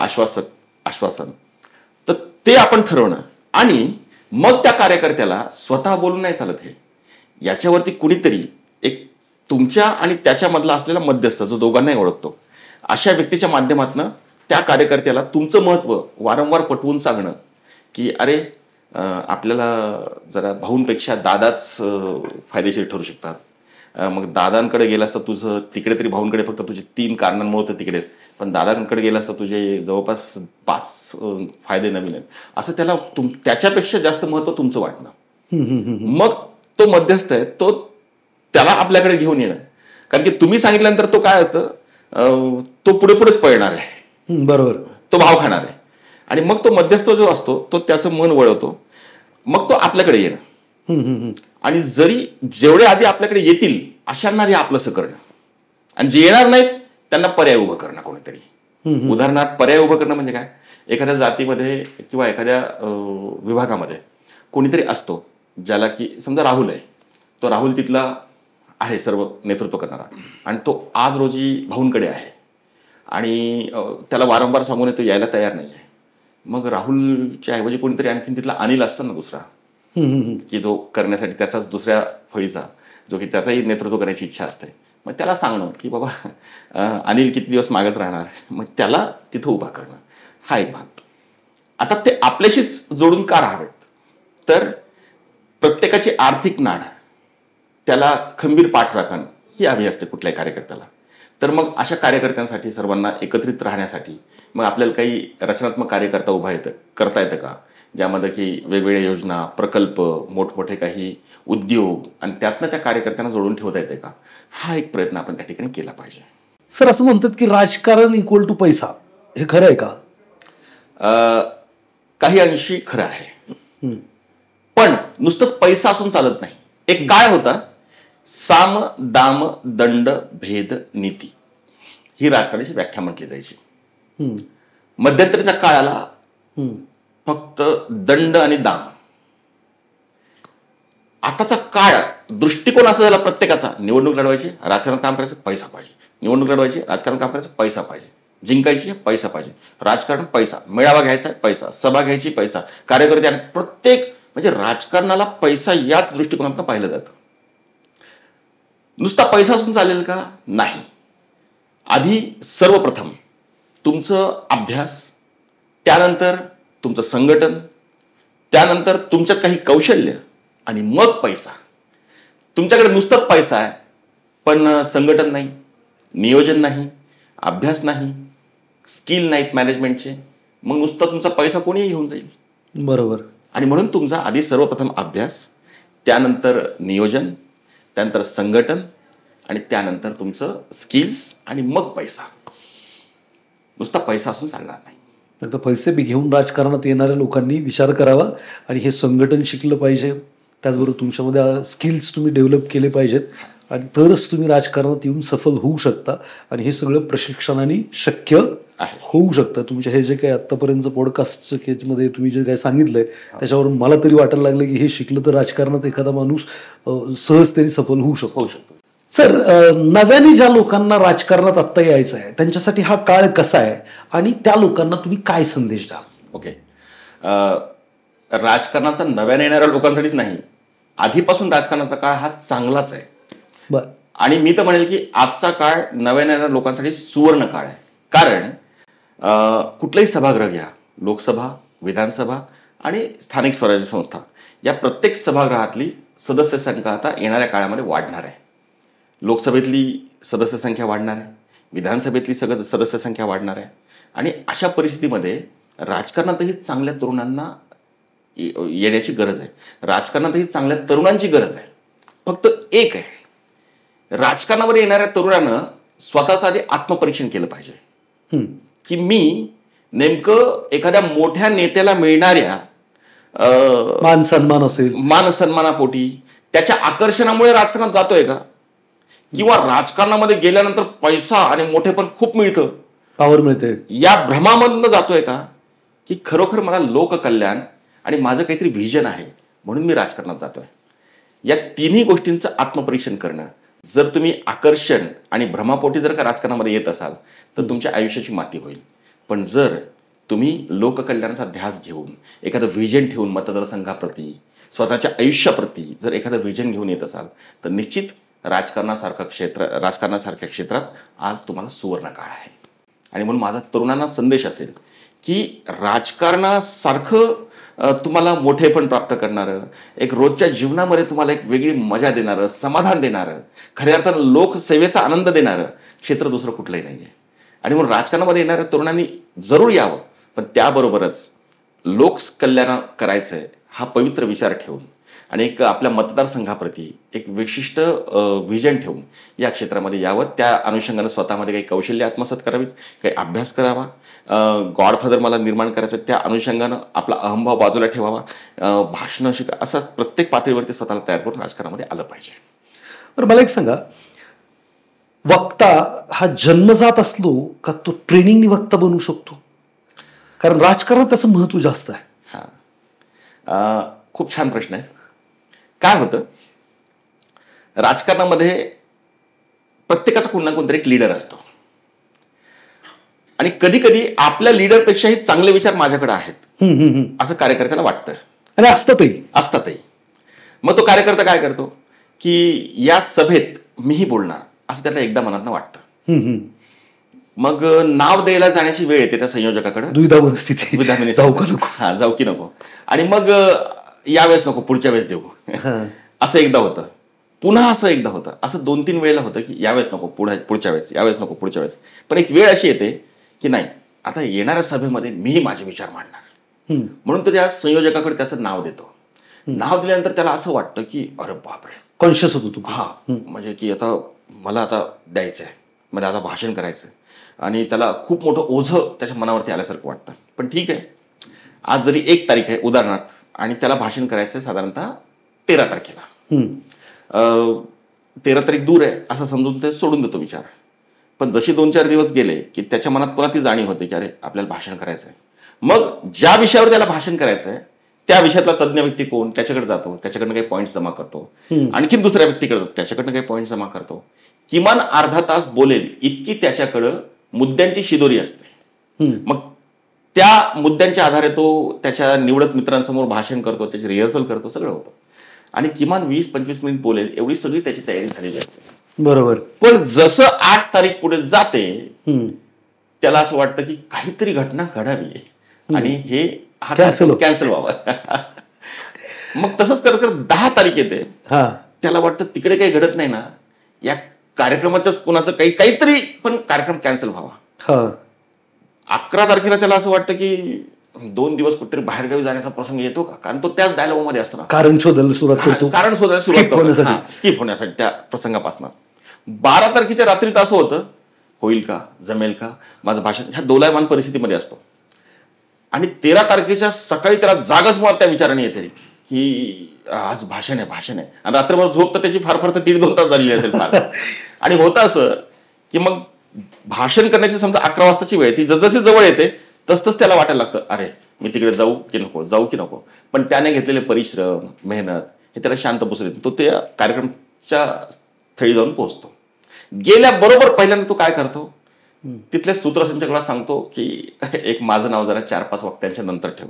आश्वासन, तर ते आपण ठरवणं. आणि मग त्या कार्यकर्त्याला स्वतः बोलून नाही चालत, हे याच्यावरती कुणीतरी एक तुमच्या आणि त्याच्यामधला असलेला मध्यस्थ जो दोघांनाही ओळखतो, अशा व्यक्तीच्या माध्यमातून त्या कार्यकर्त्याला तुमचं महत्त्व वारंवार पटवून सांगणं की अरे आपल्याला जरा भाऊंपेक्षा दादाच फायदेशीर ठरू शकतात. मग दादांकडे गेला असता तुझं तिकडे तरी, भाऊंकडे फक्त तुझे 3 कारणांमुळे होतं तिकडेच, पण दादांकडे गेला असता तुझे जवळपास 5 फायदे नवीन आहेत, असं त्याला त्याच्यापेक्षा जास्त महत्त्व तुमचं वाटणं. मग तो मध्यस्थ आहे, तो त्याला आपल्याकडे घेऊन येणं, कारण की तुम्ही सांगितल्यानंतर तो काय असतं, तो पुढेच पळणार आहे, बरोबर, तो भाव खाणार आहे. आणि मग तो मध्यस्थ जो असतो तो त्याचं मन वळवतो, मग तो आपल्याकडे येणं. आणि जरी जेवढे आधी आपल्याकडे येतील अशांना हे आपलंसं करणं, आणि जे येणार नाहीत त्यांना पर्याय उभं करणं कोणीतरी. उदाहरणार्थ पर्याय उभं करणं म्हणजे काय, एखाद्या जातीमध्ये किंवा एखाद्या विभागामध्ये कोणीतरी असतो ज्याला की समजा राहुल आहे, तो राहुल तिथला आहे सर्व नेतृत्व करणारा, आणि तो आज रोजी भाऊंकडे आहे आणि त्याला वारंवार सांगून तो यायला तयार नाही आहे. मग राहुलच्या ऐवजी कोणीतरी आणखीन तिथला अनिल असतो ना दुसरा, की तो करण्यासाठी त्याचाच दुसऱ्या फळीचा, जो की त्याचाही नेतृत्व करायची इच्छा असते, मग त्याला सांगणं की बाबा अनिल किती दिवस मागच राहणार, मग त्याला तिथं उभा करणं, हा एक भाग. आता ते आपल्याशीच जोडून का राहावेत, तर प्रत्येकाची आर्थिक नाड, त्याला खंबीर पाठराखण ही हवी असते कुठल्याही कार्यकर्त्याला. तर मग अशा कार्यकर्त्यांसाठी सर्वांना एकत्रित राहण्यासाठी मग आपल्याला काही रचनात्मक कार्यकर्ता करता येतं का, ज्यामध्ये की वेगवेगळ्या योजना, प्रकल्प, मोठमोठे काही उद्योग आणि त्यातनं त्या कार्यकर्त्यांना जोडून ठेवता येते का, हा एक प्रयत्न आपण त्या ठिकाणी केला पाहिजे. सर, असं म्हणतात की राजकारण इक्वल टू पैसा, हे खरं आहे का? काही अंशी खरं आहे, पण नुसतंच पैसा असून चालत नाही. एक काळ होता, साम दाम दंड भेद नीती, ही राजकारणाची व्याख्या म्हटली जायची. मध्यंतरीचा काळ आला, फक्त दंड आणि दाम. आताचा काळ दृष्टिकोन असा झाला प्रत्येकाचा, निवडणूक लढवायची, राजकारण काम करायचं, पैसा पाहिजे. निवडणूक लढवायची, राजकारण काम करायचं, पैसा पाहिजे. जिंकायची, पैसा पाहिजे. राजकारण पैसा, मेळावा घ्यायचा पैसा, सभा घ्यायची पैसा, कार्यकर्ते, आणि प्रत्येक म्हणजे राजकारणाला पैसा याच दृष्टिकोनातून पाहिलं जातं. नुसता पैसा असून चालेल का? नाही. आधी सर्वप्रथम तुमचं अभ्यास, त्यानंतर तुमचं संघटन, त्यानंतर तुमच्यात काही कौशल्य, आणि मग पैसा. तुमच्याकडे नुसताच पैसा आहे पण संघटन नाही, नियोजन नाही, अभ्यास नाही, स्किल नाहीत मॅनेजमेंटचे, मग नुसता तुमचा पैसा कोणीही घेऊन जाईल. बरोबर. आणि म्हणून तुमचा आधी सर्वप्रथम अभ्यास, त्यानंतर नियोजन, त्यानंतर संघटन, आणि त्यानंतर तुमचं स्किल्स, आणि मग पैसा. नुसता पैसा असून चालणार नाही. फक्त पैसे बी घेऊन राजकारणात येणाऱ्या लोकांनी विचार करावा आणि हे संघटन शिकलं पाहिजे. त्याचबरोबर तुमच्यामध्ये स्किल्स तुम्ही डेव्हलप केले पाहिजेत, आणि तरच तुम्ही राजकारणात येऊन सफल होऊ शकता. आणि हे सगळं प्रशिक्षणाने शक्य होऊ शकतं. तुमच्या हे जे काही आत्तापर्यंत पॉडकास्टच्या केसमध्ये तुम्ही जे काही सांगितलंय, त्याच्यावरून मला तरी वाटायला लागलं की हे शिकलं तर राजकारणात एखादा माणूस सहजतेने सफल होऊ शकतो. सर, नव्याने ज्या लोकांना राजकारणात आत्ता यायचं आहे, त्यांच्यासाठी हा काळ कसा आहे आणि त्या लोकांना तुम्ही काय संदेश द्याल? ओके, राजकारणाचा नव्याने येणाऱ्या लोकांसाठीच नाही, आधीपासून राजकारणाचा काळ हा चांगलाच आहे. बरं. आणि मी तर म्हणेल की आजचा काळ नव्याने येणाऱ्या लोकांसाठी सुवर्ण काळ आहे. कारण कुठलंही सभागृह घ्या, लोकसभा, विधानसभा आणि स्थानिक स्वराज्य संस्था, या प्रत्येक सभागृहातली सदस्य संख्या आता येणाऱ्या काळामध्ये वाढणार आहे. लोकसभेतली सदस्य संख्या वाढणार आहे, विधानसभेतली सदस्य संख्या वाढणार आहे. आणि अशा परिस्थितीमध्ये राजकारणातही चांगल्या तरुणांना येण्याची गरज आहे. राजकारणातही चांगल्या तरुणांची गरज आहे. फक्त एक आहे, राजकारणावर येणाऱ्या तरुणानं स्वतःचं आधी आत्मपरीक्षण केलं पाहिजे की मी नेमकं एखाद्या मोठ्या नेत्याला मिळणाऱ्या मान सन्मान असेल, मान सन्मानापोटी, त्याच्या आकर्षणामुळे राजकारणात जातोय का, किंवा राजकारणामध्ये गेल्यानंतर पैसा आणि मोठेपण खूप मिळतं, पावर मिळते, या भ्रमामधनं जातोय का, की खरोखर मला लोककल्याण आणि माझं काहीतरी व्हिजन आहे म्हणून मी राजकारणात जातोय. या तिन्ही गोष्टींचं आत्मपरीक्षण करणं. जर तुम्ही आकर्षण आणि भ्रमापोटी जर का राजकारणामध्ये येत असाल तर तुमच्या आयुष्याची माती होईल. पण जर तुम्ही लोककल्याणाचा ध्यास घेऊन, एखादं व्हिजन ठेवून, मतदारसंघाप्रती, स्वतःच्या आयुष्याप्रती जर एखादं व्हिजन घेऊन येत असाल तर निश्चित राजकारणासारख्या क्षेत्रात आज तुम्हाला सुवर्ण काळ आहे. आणि म्हणून माझा तरुणांना संदेश असेल की राजकारणासारखं तुम्हाला मोठेपण प्राप्त करणारं, एक रोजच्या जीवनामध्ये तुम्हाला एक वेगळी मजा देणारं, समाधान देणारं, खऱ्या अर्थानं लोकसेवेचा आनंद देणारं क्षेत्र दुसरं कुठलंही नाही आहे. आणि म्हणून राजकारणामध्ये येणाऱ्या तरुणांनी जरूर यावं, पण त्याबरोबरच लोककल्याण करायचं आहे हा पवित्र विचार ठेवून आणि एक आपल्या मतदारसंघाप्रती एक विशिष्ट व्हिजन ठेवून या क्षेत्रामध्ये यावं. त्या अनुषंगानं स्वतःमध्ये काही कौशल्य आत्मसात करावीत, काही अभ्यास करावा, गॉडफादर मला निर्माण करायचं, त्या अनुषंगानं आपला अहंभाव बाजूला ठेवावा, भाषणं असं प्रत्येक पातळीवरती स्वतःला तयार करून राजकारणामध्ये आलं पाहिजे. बरं, मला एक सांगा, वक्ता हा जन्मजात असलो का तो ट्रेनिंगनी वक्ता बनवू शकतो? कारण राजकारणात त्याचं महत्त्व जास्त आहे. खूप छान प्रश्न आहे. काय होतं, राजकारणामध्ये प्रत्येकाचा कोण ना कोणतरी एक लीडर असतो आणि कधी कधी आपल्या लीडरपेक्षाही चांगले विचार माझ्याकडे आहेत असं कार्यकर्त्याला वाटतं आणि असतातही. मग तो कार्यकर्ता काय करतो की या सभेत मीही बोलणार असं त्याला एकदा मनातनं वाटतं. मग नाव द्यायला जाण्याची वेळ येते त्या संयोजकाकडे, दुविधा परिस्थिती, जाऊ की नको, आणि मग यावेळेस नको पुढच्या वेळेस देऊ असं एकदा होतं, पुन्हा असं एकदा होतं, असं 2-3 वेळेला होतं की यावेळेस नको पुढच्या वेळेस, यावेळेस नको पुढच्या वेळेस. पण एक वेळ अशी येते की नाही, आता येणाऱ्या सभेमध्ये मीही माझे विचार मांडणार. म्हणून तो त्या संयोजकाकडे त्याचं नाव देतो. नाव दिल्यानंतर त्याला असं वाटतं की अरे बापरे, कॉन्शियस होतो तू. म्हणजे की आता मला आता द्यायचं आहे, मला आता भाषण करायचं आहे, आणि त्याला खूप मोठं ओझं त्याच्या मनावरती आल्यासारखं वाटतं. पण ठीक आहे, आज जरी 1 तारीख आहे उदाहरणार्थ, आणि त्याला भाषण करायचं आहे साधारणतः 13 तारखेला, 13 तारीख दूर आहे असं समजून ते सोडून देतो विचार. पण जशी 2-4 दिवस गेले की त्याच्या मनात पुन्हा ती जाणीव होते की अरे आपल्याला भाषण करायचं आहे. मग ज्या विषयावर त्याला भाषण करायचं आहे त्या विषयातला तज्ज्ञ व्यक्ती कोण, त्याच्याकडे जातो, त्याच्याकडनं काही पॉईंट्स जमा करतो, आणखीन दुसऱ्या व्यक्तीकडे जातो, त्याच्याकडनं काही पॉईंट्स जमा करतो. किमान अर्धा तास बोलेल इतकी त्याच्याकडं मुद्द्यांची शिदोरी असते. मग त्या मुद्द्यांच्या आधारे तो त्याच्या निवडक मित्रांसमोर भाषण करतो, त्याची रिहर्सल करतो, सगळं होतं. आणि किमान 20-25 मिनिट बोलेल एवढी सगळी त्याची तयारी झालेली असते. बरोबर. पण जसं 8 तारीख पुढे जाते त्याला असं वाटतं की काहीतरी घटना घडावी आणि हे कॅन्सल व्हावा. मग तसंच करत करत 10 तारीख येते, त्याला वाटतं तिकडे काही घडत नाही ना, या कार्यक्रमाच्याच कुणाचं काहीतरी पण कार्यक्रम कॅन्सल व्हावा. 11 तारखेला त्याला असं वाटतं की 2 दिवस कुठेतरी बाहेरगावी जाण्याचा प्रसंग येतो का, कारण तो त्याच डायलॉग मध्ये असतो ना, कारण शोधायला सुरुवात स्किप होण्यासाठी त्या प्रसंगापासून. 12 तारखेच्या रात्रीत असं होतं, होईल का, जमेल का माझं भाषण, ह्या दोलायमान परिस्थितीमध्ये असतो. आणि 13 तारखेच्या सकाळी त्याला जागच मुळात त्या विचाराने येते की आज भाषण आहे, आणि रात्रभर झोप तर त्याची फार तर 1.5-2 तास झालेली असेल फार. आणि होतं असं की मग भाषण करण्याची समजा 11 वाजताची वेळ, ती जसजशी जवळ येते तसतच त्याला वाटायला लागतं अरे मी तिकडे जाऊ की नको. पण त्याने घेतलेले परिश्रम, मेहनत हे त्याला शांत बसू देत. तो त्या कार्यक्रमाच्या स्थळी जाऊन पोहोचतो. गेल्याबरोबर पहिल्यांदा तो काय करतो, तिथल्या सूत्रसंचालकाला सांगतो की एक माझं नाव जरा 4-5 वक्त्यांच्या नंतर ठेव.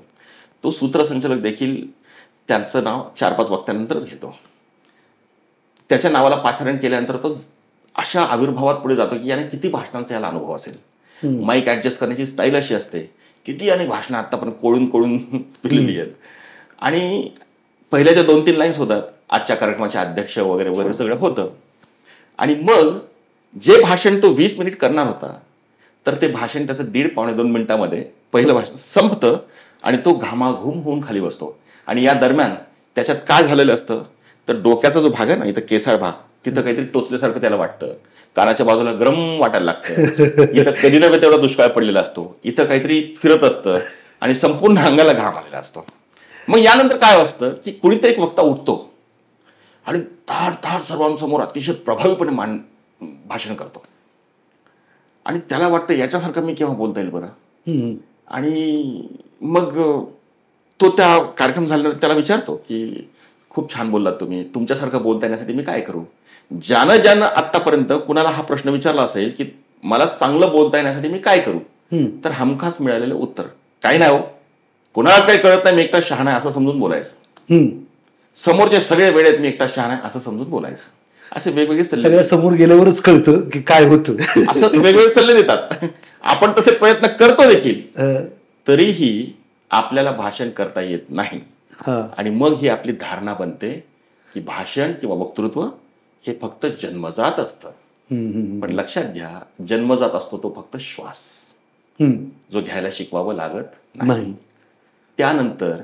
तो सूत्रसंचालक देखील त्यांचं नाव 4-5 वक्त्यांनंतरच घेतो. त्याच्या नावाला पाचारण केल्यानंतर तो अशा आविर्भावात पुढे जातो की याने किती भाषणांचा याला अनुभव असेल. माईक ऍडजस्ट करण्याची स्टाईल अशी असते, किती अनेक भाषणं आतापर्यंत कोळून पिलेली आहेत. आणि पहिल्याच्या 2-3 लाईन्स होतात, आजच्या कार्यक्रमाचे अध्यक्ष वगैरे सगळं होतं. आणि मग जे भाषण तो 20 मिनिट करणार होता, तर ते भाषण त्याचं 1.5-2 मिनिटामध्ये पहिलं भाषण संपतं आणि तो घामाघूम होऊन खाली बसतो. आणि या दरम्यान त्याच्यात काय झालेलं असतं, तर डोक्याचा जो भाग आहे ना, इथं केसाळ भाग, तिथं काहीतरी टोचल्यासारखं त्याला वाटतं, कानाच्या बाजूला गरम वाटायला लागतं, इथं कधी नव्हे तेवढा दुष्काळ पडलेला असतो, इथं काहीतरी फिरत असतं आणि संपूर्ण अंगाला घाम आलेला असतो. मग यानंतर काय असतं की कुणीतरी एक वक्ता उठतो आणि ताड सर्वांसमोर अतिशय प्रभावीपणे भाषण करतो. आणि त्याला वाटतं याच्यासारखं मी केव्हा बोलता येईल बरं. आणि मग तो त्या कार्यक्रम झाल्यानंतर त्याला विचारतो की खूप छान बोललात तुम्ही, तुमच्यासारखं बोलता येण्यासाठी मी काय करू. ज्यानं आतापर्यंत कुणाला हा प्रश्न विचारला असेल की मला चांगलं बोलता येण्यासाठी मी काय करू, तर हमखास मिळालेलं उत्तर काही नाही हो, कुणालाच काही कळत नाही, मी एकटा शहाणा आहे असं समजून बोलायचं. समोरचे सगळे वेळ आहेत, मी एकटा शहाणा आहे असं समजून बोलायचं. असे वेगवेगळे सल्ले, सगळ्या समोर गेल्यावरच कळतं की काय होतं, असं वेगवेगळे सल्ले देतात. आपण तसे प्रयत्न करतो देखील, तरीही आपल्याला भाषण करता येत नाही. आणि मग ही आपली धारणा बनते की भाषण किंवा वक्तृत्व हे फक्त जन्मजात असतं. पण लक्षात घ्या, जन्मजात असतो तो फक्त श्वास, जो घ्यायला शिकवावं लागत नाही. त्यानंतर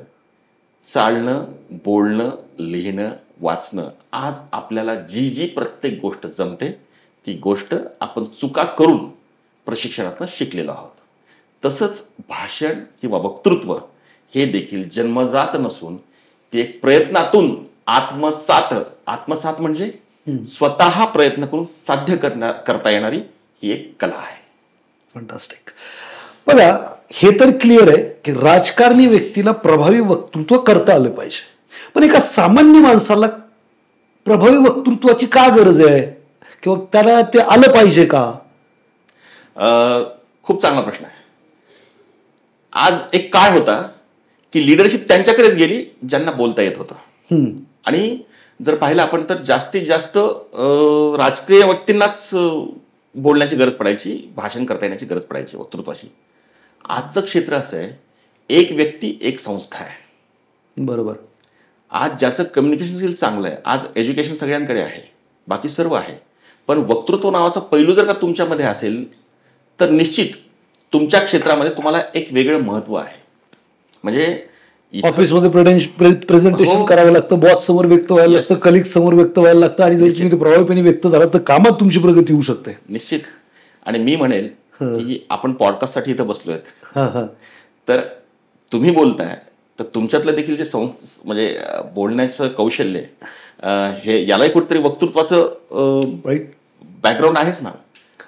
चालणं, बोलणं, लिहिणं, वाचणं, आज आपल्याला जी प्रत्येक गोष्ट जमते ती गोष्ट आपण चुका करून प्रशिक्षणातून शिकलेलो आहोत. तसंच भाषण किंवा वक्तृत्व हे देखील जन्मजात नसून ते एक प्रयत्नातून आत्मसात म्हणजे स्वतः प्रयत्न करून साध्य करता येणारी ही एक कला आहे. फंटास्टिक. बघा, हे तर क्लिअर आहे की राजकारणी व्यक्तीला प्रभावी वक्तृत्व करता आलं पाहिजे, पण एका सामान्य माणसाला प्रभावी वक्तृत्वाची का गरज आहे किंवा त्याला ते आलं पाहिजे का? खूप चांगला प्रश्न आहे. आज एक काळ होता की लिडरशिप त्यांच्याकडेच गेली ज्यांना बोलता येत होतं. आणि जर पाहिलं आपण तर जास्तीत जास्त राजकीय व्यक्तींनाच बोलण्याची गरज पडायची, भाषण करता येण्याची गरज पडायची वक्तृत्वाची. आजचं क्षेत्र असं आहे, एक व्यक्ती एक संस्था आहे. बरोबर. आज ज्याचं कम्युनिकेशन स्किल चांगलं आहे, आज एज्युकेशन सगळ्यांकडे आहे, बाकी सर्व आहे, पण वक्तृत्व नावाचा पैलू जर का तुमच्यामध्ये असेल तर निश्चित तुमच्या क्षेत्रामध्ये तुम्हाला एक वेगळं महत्व आहे. म्हणजे ऑफिसमध्ये प्रेझेंटेशन करावं लागतं, बॉस समोर व्यक्त व्हायला लागतं, कलिग समोर व्यक्त व्हायला लागतं, आणि जर तुम्ही ते प्रभावीपणे व्यक्त झाला तर कामात तुमची प्रगती होऊ शकते. निश्चित. आणि मी म्हणेल की आपण पॉडकास्टसाठी इथं बसलोय, तर तुम्ही बोलताय तर तुमच्यातलं देखील जे म्हणजे बोलण्याचं कौशल्य हे यालाही कुठेतरी वक्तृत्वाचं बॅकग्राऊंड आहेच ना.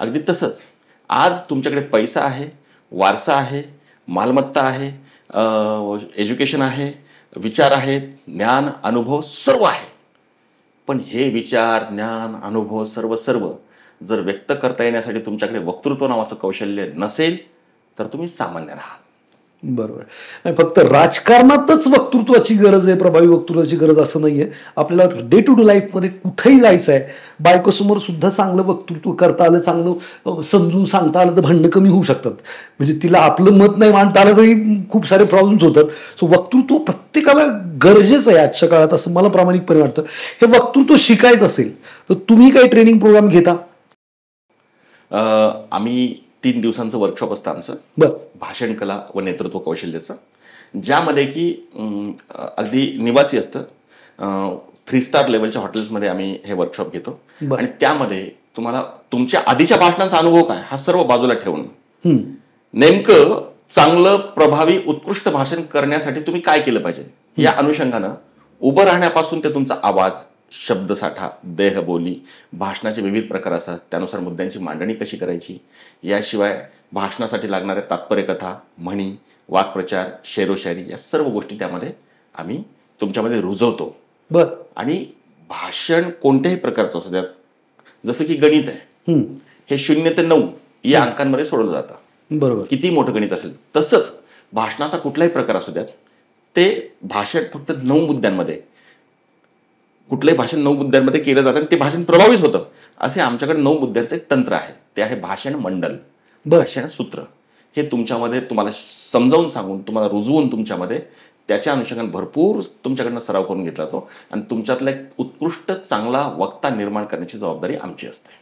अगदी तसंच आज तुमच्याकडे पैसा आहे, वारसा आहे, मालमत्ता आहे, एज्युकेशन आहे, विचार आहेत, ज्ञान अनुभव सर्व आहे, पण हे विचार ज्ञान अनुभव सर्व जर व्यक्त करता येण्यासाठी तुमच्याकडे वक्तृत्व नावाचं कौशल्य नसेल तर तुम्ही सामान्य राहाल. बरोबर. नाही, फक्त राजकारणातच वक्तृत्वाची गरज आहे, प्रभावी वक्तृत्वाची गरज असं नाहीये. आपल्याला डे टू डे लाईफमध्ये कुठेही जायचं आहे, बायकोसमोर सुद्धा चांगलं वक्तृत्व करता आलं, चांगलं समजून सांगता आलं तर भांडणं कमी होऊ शकतात. म्हणजे तिला आपलं मत नाही मांडता आलं तरी खूप सारे प्रॉब्लेम्स होतात. सो वक्तृत्व प्रत्येकाला गरजेचं आहे आजच्या काळात, असं मला प्रामाणिकपणे वाटतं. हे वक्तृत्व शिकायचं असेल तर तुम्ही काही ट्रेनिंग प्रोग्राम घेता? आम्ही 3 दिवसांचं वर्कशॉप असतं आमचं, भाषण कला व नेतृत्व कौशल्याचं, ज्यामध्ये की अगदी निवासी असतं. 3 स्टार लेवलच्या हॉटेल्समध्ये आम्ही हे वर्कशॉप घेतो. आणि त्यामध्ये तुम्हाला तुमच्या आधीच्या भाषणांचा अनुभव काय हा सर्व बाजूला ठेवून नेमकं चांगलं प्रभावी उत्कृष्ट भाषण करण्यासाठी तुम्ही काय केलं पाहिजे या अनुषंगानं उभं राहण्यापासून ते तुमचा आवाज, शब्दसाठा, देहबोली, भाषणाचे विविध प्रकार असतात, त्यानुसार मुद्द्यांची मांडणी कशी करायची, याशिवाय भाषणासाठी लागणाऱ्या तात्पर्यकथा, म्हणी, वाक्प्रचार, शेरोशायरी या सर्व गोष्टी त्यामध्ये आम्ही तुमच्यामध्ये रुजवतो. आणि भाषण कोणत्याही प्रकारचं असू द्यात, जसं की गणित आहे, हे 0 ते 9 या अंकांमध्ये सोडवलं जातं. बरोबर. किती मोठं गणित असेल तसंच भाषणाचा कुठलाही प्रकार असू द्यात, ते भाषण फक्त 9 मुद्द्यांमध्ये, कुठलंही भाषण 9 मुद्द्यांमध्ये केलं जातं आणि ते भाषण प्रभावीच होतं. असे आमच्याकडे 9 मुद्द्यांचं एक तंत्र आहे, ते आहे भाषण मंडल, भाषण सूत्र. हे तुमच्यामध्ये तुम्हाला समजावून सांगून, तुम्हाला रुजवून तुमच्यामध्ये त्याच्या अनुषंगाने भरपूर तुमच्याकडनं सराव करून घेतला जातो आणि तुमच्यातला एक उत्कृष्ट चांगला वक्ता निर्माण करण्याची जबाबदारी आमची असते.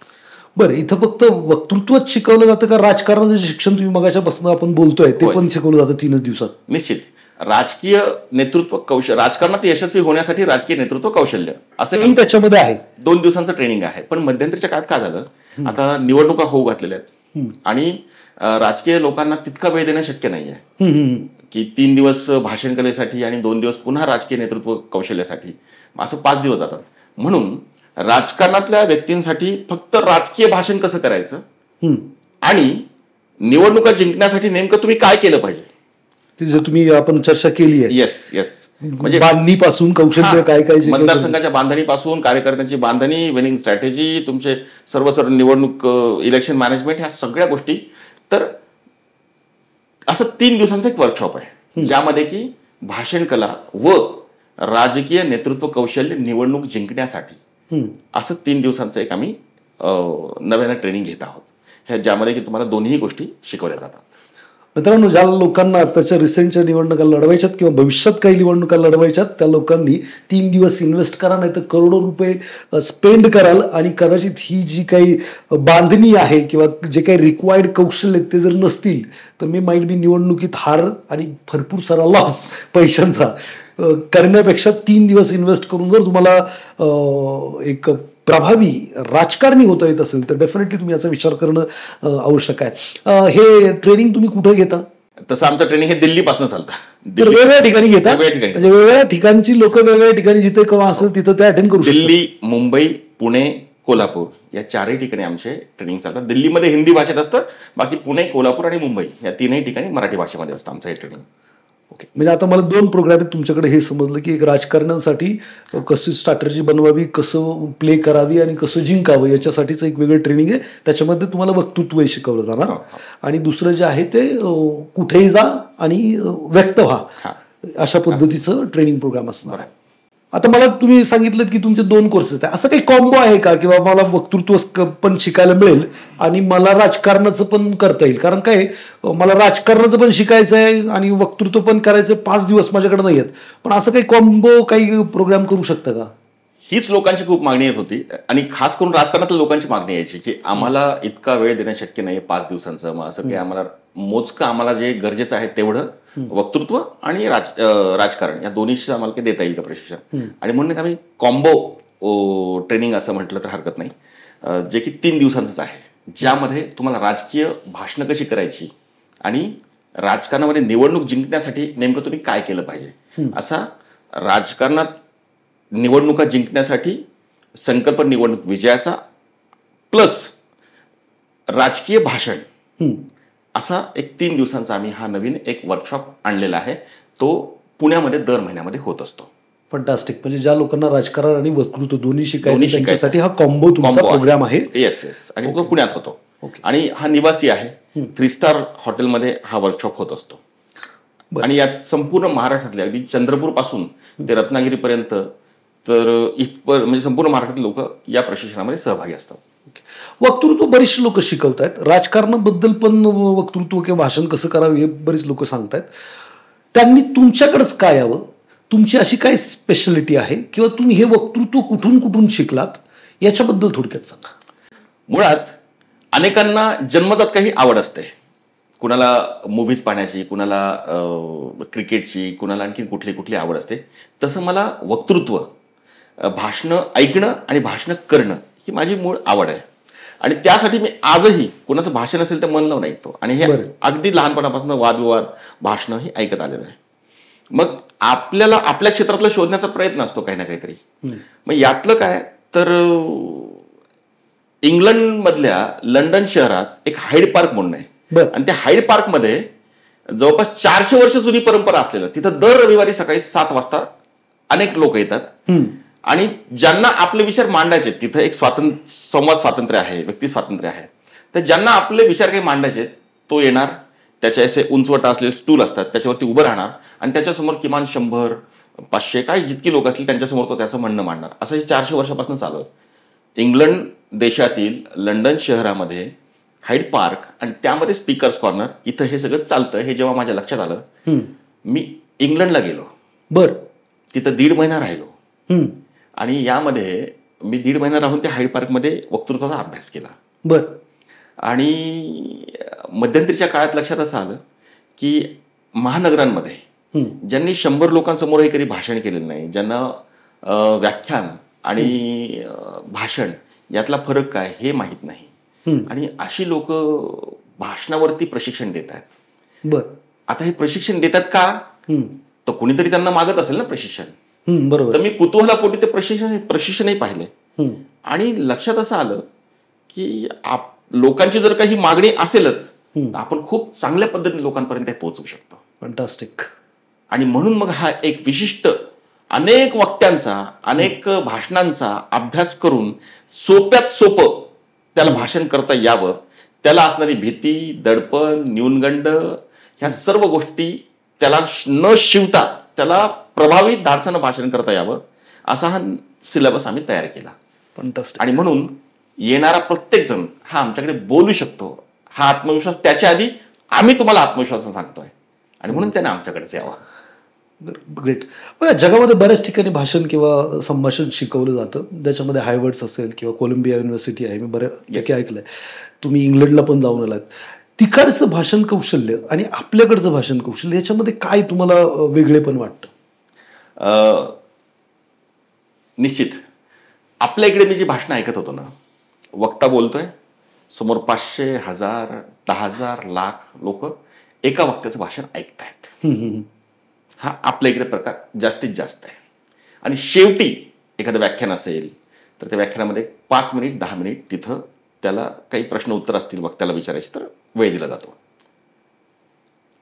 बरं, इथं फक्त वक्तृत्वच शिकवलं जातं का राजकारणाचं शिक्षण तुम्ही मगाच्यापासून आपण बोलतोय ते पण शिकवलं जातं 3 दिवसात? निश्चित. राजकीय नेतृत्व कौशल्य, राजकारणात यशस्वी होण्यासाठी राजकीय नेतृत्व कौशल्य असं त्याच्यामध्ये आहे. 2 दिवसांचं ट्रेनिंग आहे. पण मध्यंतरीच्या काळात काय झालं, आता निवडणुका होऊ घातलेल्या आहेत आणि राजकीय लोकांना तितका वेळ देणं शक्य नाही आहे की 3 दिवस भाषण कलेसाठी आणि 2 दिवस पुन्हा राजकीय नेतृत्व कौशल्यासाठी, असं 5 दिवस जातात. म्हणून राजकारणातल्या व्यक्तींसाठी फक्त राजकीय भाषण कसं करायचं आणि निवडणुका जिंकण्यासाठी नेमकं तुम्ही काय केलं पाहिजे, जर तुम्ही आपण चर्चा केली आहे. येस. म्हणजे बांधणीपासून कौशल्य काय काय, मतदारसंघाच्या बांधणीपासून कार्यकर्त्यांची बांधणी, विनिंग स्ट्रॅटेजी, तुमचे सर्व निवडणूक, इलेक्शन मॅनेजमेंट, ह्या सगळ्या गोष्टी. तर असं 3 दिवसांचं एक वर्कशॉप आहे ज्यामध्ये की भाषण कला व राजकीय नेतृत्व कौशल्य निवडणूक जिंकण्यासाठी असं 3 दिवसांचं एक आम्ही नव्यानं ट्रेनिंग घेत आहोत, हे ज्यामध्ये की तुम्हाला दोन्ही गोष्टी शिकवल्या जातात. मित्रांनो, ज्या लोकांना आताच्या रिसेंटच्या निवडणुका लढवायच्यात किंवा भविष्यात काही निवडणुका लढवायच्यात त्या लोकांनी 3 दिवस इन्व्हेस्ट करा, नाही तर करोडो रुपये स्पेंड कराल आणि कदाचित ही जी काही बांधणी आहे किंवा जे काही रिक्वायर्ड कौशल्य ते जर नसतील तर मी माइट बी निवडणुकीत हार आणि भरपूर सारा लॉस पैशांचा करण्यापेक्षा 3 दिवस इन्व्हेस्ट करून जर तुम्हाला एक प्रभावी राजकारणी होता येत असेल तर डेफिनेटली तुम्ही याचा विचार करणं आवश्यक आहे. हे ट्रेनिंग तुम्ही कुठे घेता? तसं आमचं ट्रेनिंग हे दिल्लीपासून चालतं. वेगवेगळ्या ठिकाणी घेता, म्हणजे वेगवेगळ्या ठिकाणची लोक वेगवेगळ्या ठिकाणी जिथे केव्हा असेल तिथं ते अटेंड करू शकतात. दिल्ली, मुंबई, पुणे, कोल्हापूर या 4ही ठिकाणी आमचे ट्रेनिंग चालतात. दिल्लीमध्ये हिंदी भाषेत असतं, बाकी पुणे, कोल्हापूर आणि मुंबई या 3ही ठिकाणी मराठी भाषेमध्ये असतं आमचं हे ट्रेनिंग. ओके, म्हणजे आता मला 2 प्रोग्राम आहेत तुमच्याकडे हे समजलं की एक राजकारणासाठी कशी स्ट्रॅटेजी बनवावी, कसं प्ले करावी आणि कसं जिंकावं याच्यासाठीच एक वेगळं ट्रेनिंग आहे. त्याच्यामध्ये तुम्हाला वक्तृत्व शिकवलं जाणार आणि दुसरं जे आहे ते कुठेही जा आणि व्यक्त व्हा अशा पद्धतीचं ट्रेनिंग प्रोग्राम असणार आहे. आता मला तुम्ही सांगितलं की तुमचे 2 कोर्सेस आहेत, असं काही कॉम्बो आहे का किंवा मला वक्तृत्व पण शिकायला मिळेल आणि मला राजकारणाचं पण करता येईल? कारण काय मला राजकारणाचं पण शिकायचं आहे आणि वक्तृत्व पण करायचं, 5 दिवस माझ्याकडे नाही आहेत, पण असं काही कॉम्बो काही प्रोग्राम करू शकता का? हीच लोकांची खूप मागणी येत होती आणि खास करून राजकारणातल्या लोकांची मागणी यायची की आम्हाला इतका वेळ देणं शक्य नाही 5 दिवसांचं, मग असं काही आम्हाला मोजकं आम्हाला जे गरजेचं आहे तेवढं वक्तृत्व आणि राजकारण या दोन्हीशी आम्हाला काही देता येईल का प्रशिक्षण, आणि म्हणून आम्ही कॉम्बो ट्रेनिंग असं म्हटलं तर हरकत नाही, जे की 3 दिवसांचंच आहे, ज्यामध्ये तुम्हाला राजकीय भाषणं कशी करायची आणि राजकारणामध्ये निवडणूक जिंकण्यासाठी नेमकं तुम्ही काय केलं पाहिजे, असा राजकारणात निवडणुका जिंकण्यासाठी संकल्प निवडणूक विजयाचा प्लस राजकीय भाषण असा एक 3 दिवसांचा आम्ही हा नवीन एक वर्कशॉप आणलेला आहे. तो पुण्यामध्ये दर महिन्यामध्ये होत असतो. फंटास्टिक. म्हणजे ज्या लोकांना राजकारण आणि वक्तृत्व दोन्ही शिकायचं त्यांच्यासाठी हा कॉम्बो तुमचा प्रोग्राम आहे. येस. आणि तो पुण्यात होतो आणि हा निवासी आहे. 3 स्टार हॉटेलमध्ये हा वर्कशॉप होत असतो. आणि यात संपूर्ण महाराष्ट्रातले अगदी चंद्रपूर पासून ते रत्नागिरीपर्यंत तर इथपर म्हणजे संपूर्ण महाराष्ट्रातील लोक या प्रशिक्षणामध्ये सहभागी असतात. वक्तृत्व बरेचसे लोक शिकवत आहेत, राजकारणाबद्दल पण वक्तृत्व किंवा भाषण कसं करावं हे बरेच लोक सांगतायत. त्यांनी तुमच्याकडेच काय यावं, तुमची अशी काय स्पेशालिटी आहे किंवा तुम्ही हे वक्तृत्व कुठून कुठून शिकलात याच्याबद्दल थोडक्यात सांगा. मुळात अनेकांना जन्मजात काही आवड असते, कुणाला मूव्हीज पाहण्याची, कुणाला क्रिकेटची, कुणाला आणखी कुठली कुठली आवड असते. तसं मला वक्तृत्व, भाषणं ऐकणं आणि भाषणं करणं ही माझी मूळ आवड आहे. आणि त्यासाठी मी आजही कुणाचं भाषण असेल तर मन लावून ऐकतो आणि हे अगदी लहानपणापासून वादविवाद भाषणं हे ऐकत आलेलं आहे. मग आपल्याला आपल्या क्षेत्रातलं शोधण्याचा प्रयत्न असतो काही ना काहीतरी. मग यातलं काय तर इंग्लंडमधल्या लंडन शहरात एक हाईड पार्क म्हणून आहे आणि त्या हाईड पार्कमध्ये जवळपास 400 वर्ष जुनी परंपरा असलेलं तिथं दर रविवारी सकाळी 7 वाजता अनेक लोक येतात आणि ज्यांना आपले विचार मांडायचे, तिथं एक संवाद स्वातंत्र्य आहे, व्यक्ती स्वातंत्र्य आहे, तर ज्यांना आपले विचार काही मांडायचे तो येणार, त्याचे असे उंचवटा असलेले स्टूल असतात त्याच्यावरती उभं राहणार आणि त्याच्यासमोर किमान 100-500 काही जितकी लोक असतील त्यांच्यासमोर तो त्याचं म्हणणं मांडणार. असं हे 400 वर्षापासून चालू आहे. इंग्लंड देशातील लंडन शहरामध्ये हाईड पार्क आणि त्यामध्ये स्पीकर्स कॉर्नर इथं हे सगळं चालतं. हे जेव्हा माझ्या लक्षात आलं, मी इंग्लंडला गेलो, तिथं 1.5 महिना राहिलो आणि यामध्ये मी 1.5 महिना राहून त्या हाईड पार्कमध्ये वक्तृत्वाचा अभ्यास केला. आणि मध्यंतरीच्या काळात लक्षात असं आलं की महानगरांमध्ये ज्यांनी 100 लोकांसमोरही कधी भाषण केलेलं नाही, ज्यांना व्याख्यान आणि भाषण यातला फरक काय हे माहीत नाही, आणि अशी लोक भाषणावरती प्रशिक्षण देत आहेत. आता हे प्रशिक्षण देतात का, तर कोणीतरी त्यांना मागत असेल ना प्रशिक्षण. बरोबर. तर मी कुतूहलापोटी ते प्रशिक्षणही पाहिले आणि लक्षात असं आलं की लोकांची जर काही मागणी असेलच तर आपण खूप चांगल्या पद्धतीने लोकांपर्यंत पोहोचवू शकतो. फंटास्टिक. आणि म्हणून मग हा एक विशिष्ट अनेक वक्त्यांचा, अनेक भाषणांचा अभ्यास करून सोप्यात सोपं त्याला भाषण करता यावं, त्याला असणारी भीती, दडपण, न्यूनगंड ह्या सर्व गोष्टी त्याला न शिवता त्याला प्रभावी धाडसानं भाषण करता यावं असा हा सिलेबस आम्ही तयार केला. फंटास्टिक. आणि म्हणून येणारा प्रत्येक जण हा आमच्याकडे बोलू शकतो, हा आत्मविश्वास त्याच्या आधी आम्ही तुम्हाला आत्मविश्वास सांगतोय आणि म्हणून त्याने आमच्याकडेच यावं. ग्रेट. बघा, जगामध्ये बऱ्याच ठिकाणी भाषण किंवा संभाषण शिकवलं जातं, ज्याच्यामध्ये हार्वर्ड असेल किंवा कोलंबिया युनिव्हर्सिटी आहे, मी बऱ्यापैकी ऐकलंय. तुम्ही इंग्लंडला पण जाऊन आलात. तिकडचं भाषण कौशल्य आणि आपल्याकडचं भाषण कौशल्य याच्यामध्ये काय तुम्हाला वेगळेपण वाटतं? निश्चित आपल्या इकडे मी जी भाषणं ऐकत होतो ना, वक्ता बोलतोय, समोर 500, 1000, 10,000, लाख लोक एका वक्त्याचं भाषण ऐकतायत. हा आपल्या इकडे प्रकार जास्तीत जास्त आहे. आणि शेवटी एखादं व्याख्यान असेल तर त्या व्याख्यानामध्ये 5 मिनिट 10 मिनिट तिथं त्याला काही प्रश्न उत्तर असतील वक्त्याला विचारायचे तर वेळ दिला जातो.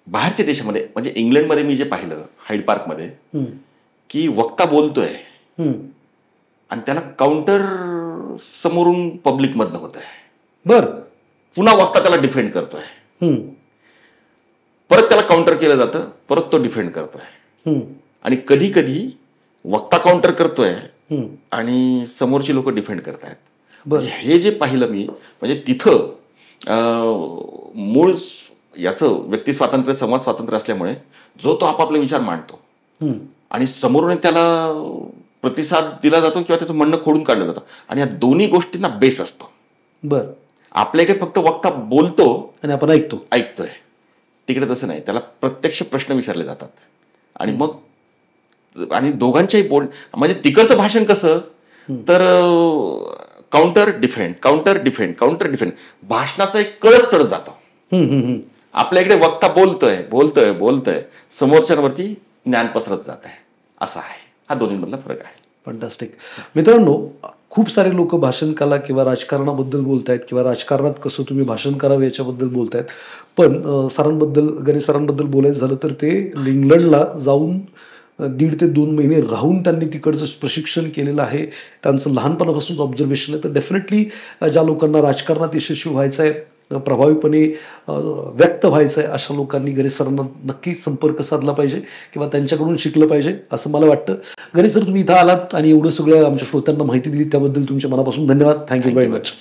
बाहेरच्या देशामध्ये म्हणजे इंग्लंडमध्ये मी जे पाहिलं हाईड पार्कमध्ये की वक्ता बोलतोय आणि त्याला काउंटर समोरून पब्लिकमधनं होत आहे. बर. पुन्हा वक्ता त्याला डिफेंड करतोय, परत त्याला काउंटर केलं जातं, परत तो डिफेंड करतोय. आणि कधी कधी वक्ता काउंटर करतोय आणि समोरची लोक डिफेंड करतायत. हे जे पाहिलं मी म्हणजे तिथं मूळ याचं व्यक्ती स्वातंत्र्य समाज स्वातंत्र्य असल्यामुळे जो तो आपापले विचार मांडतो आणि समोरून त्याला प्रतिसाद दिला जातो किंवा त्याचं म्हणणं खोडून काढलं जातं आणि या दोन्ही गोष्टींना बेस असतो. बर. आपल्याकडे फक्त वक्ता बोलतो आणि आपण ऐकतोय. तिकडे तसं नाही, त्याला प्रत्यक्ष प्रश्न विचारले जातात आणि मग आणि दोघांच्याही म्हणजे तिकडचं भाषण कसं तर counter defend counter defend counter defend भाषणाचा एक कळस चढत जातो. आपल्या इकडे वक्ता बोलतोय बोलतोय बोलतोय समोरच्यांवरती ज्ञान पसरत जात आहे. असा आहे, हा दोन्हीमधला फरक आहे. फंटास्टिक. मित्रांनो, खूप सारे लोक भाषण कला किंवा राजकारणाबद्दल बोलतायत किंवा राजकारणात कसं तुम्ही भाषण करावं याच्याबद्दल बोलतायत, पण गणेश सरांबद्दल बोलायचं झालं तर ते इंग्लंडला जाऊन 1.5 ते 2 महिने राहून त्यांनी तिकडचं प्रशिक्षण केलेलं आहे. त्यांचं लहानपणापासून ऑब्झर्वेशन आहे. तर डेफिनेटली ज्या लोकांना राजकारणात यशस्वी व्हायचं आहे, प्रभावीपणे व्यक्त व्हायचं आहे, अशा लोकांनी गणेश सरांना नक्की संपर्क साधला पाहिजे किंवा त्यांच्याकडून शिकलं पाहिजे असं मला वाटतं. गणेश सर, तुम्ही इथं आलात आणि एवढं सगळं आमच्या श्रोत्यांना माहिती दिली त्याबद्दल तुमच्या मनापासून धन्यवाद. Thank you very much.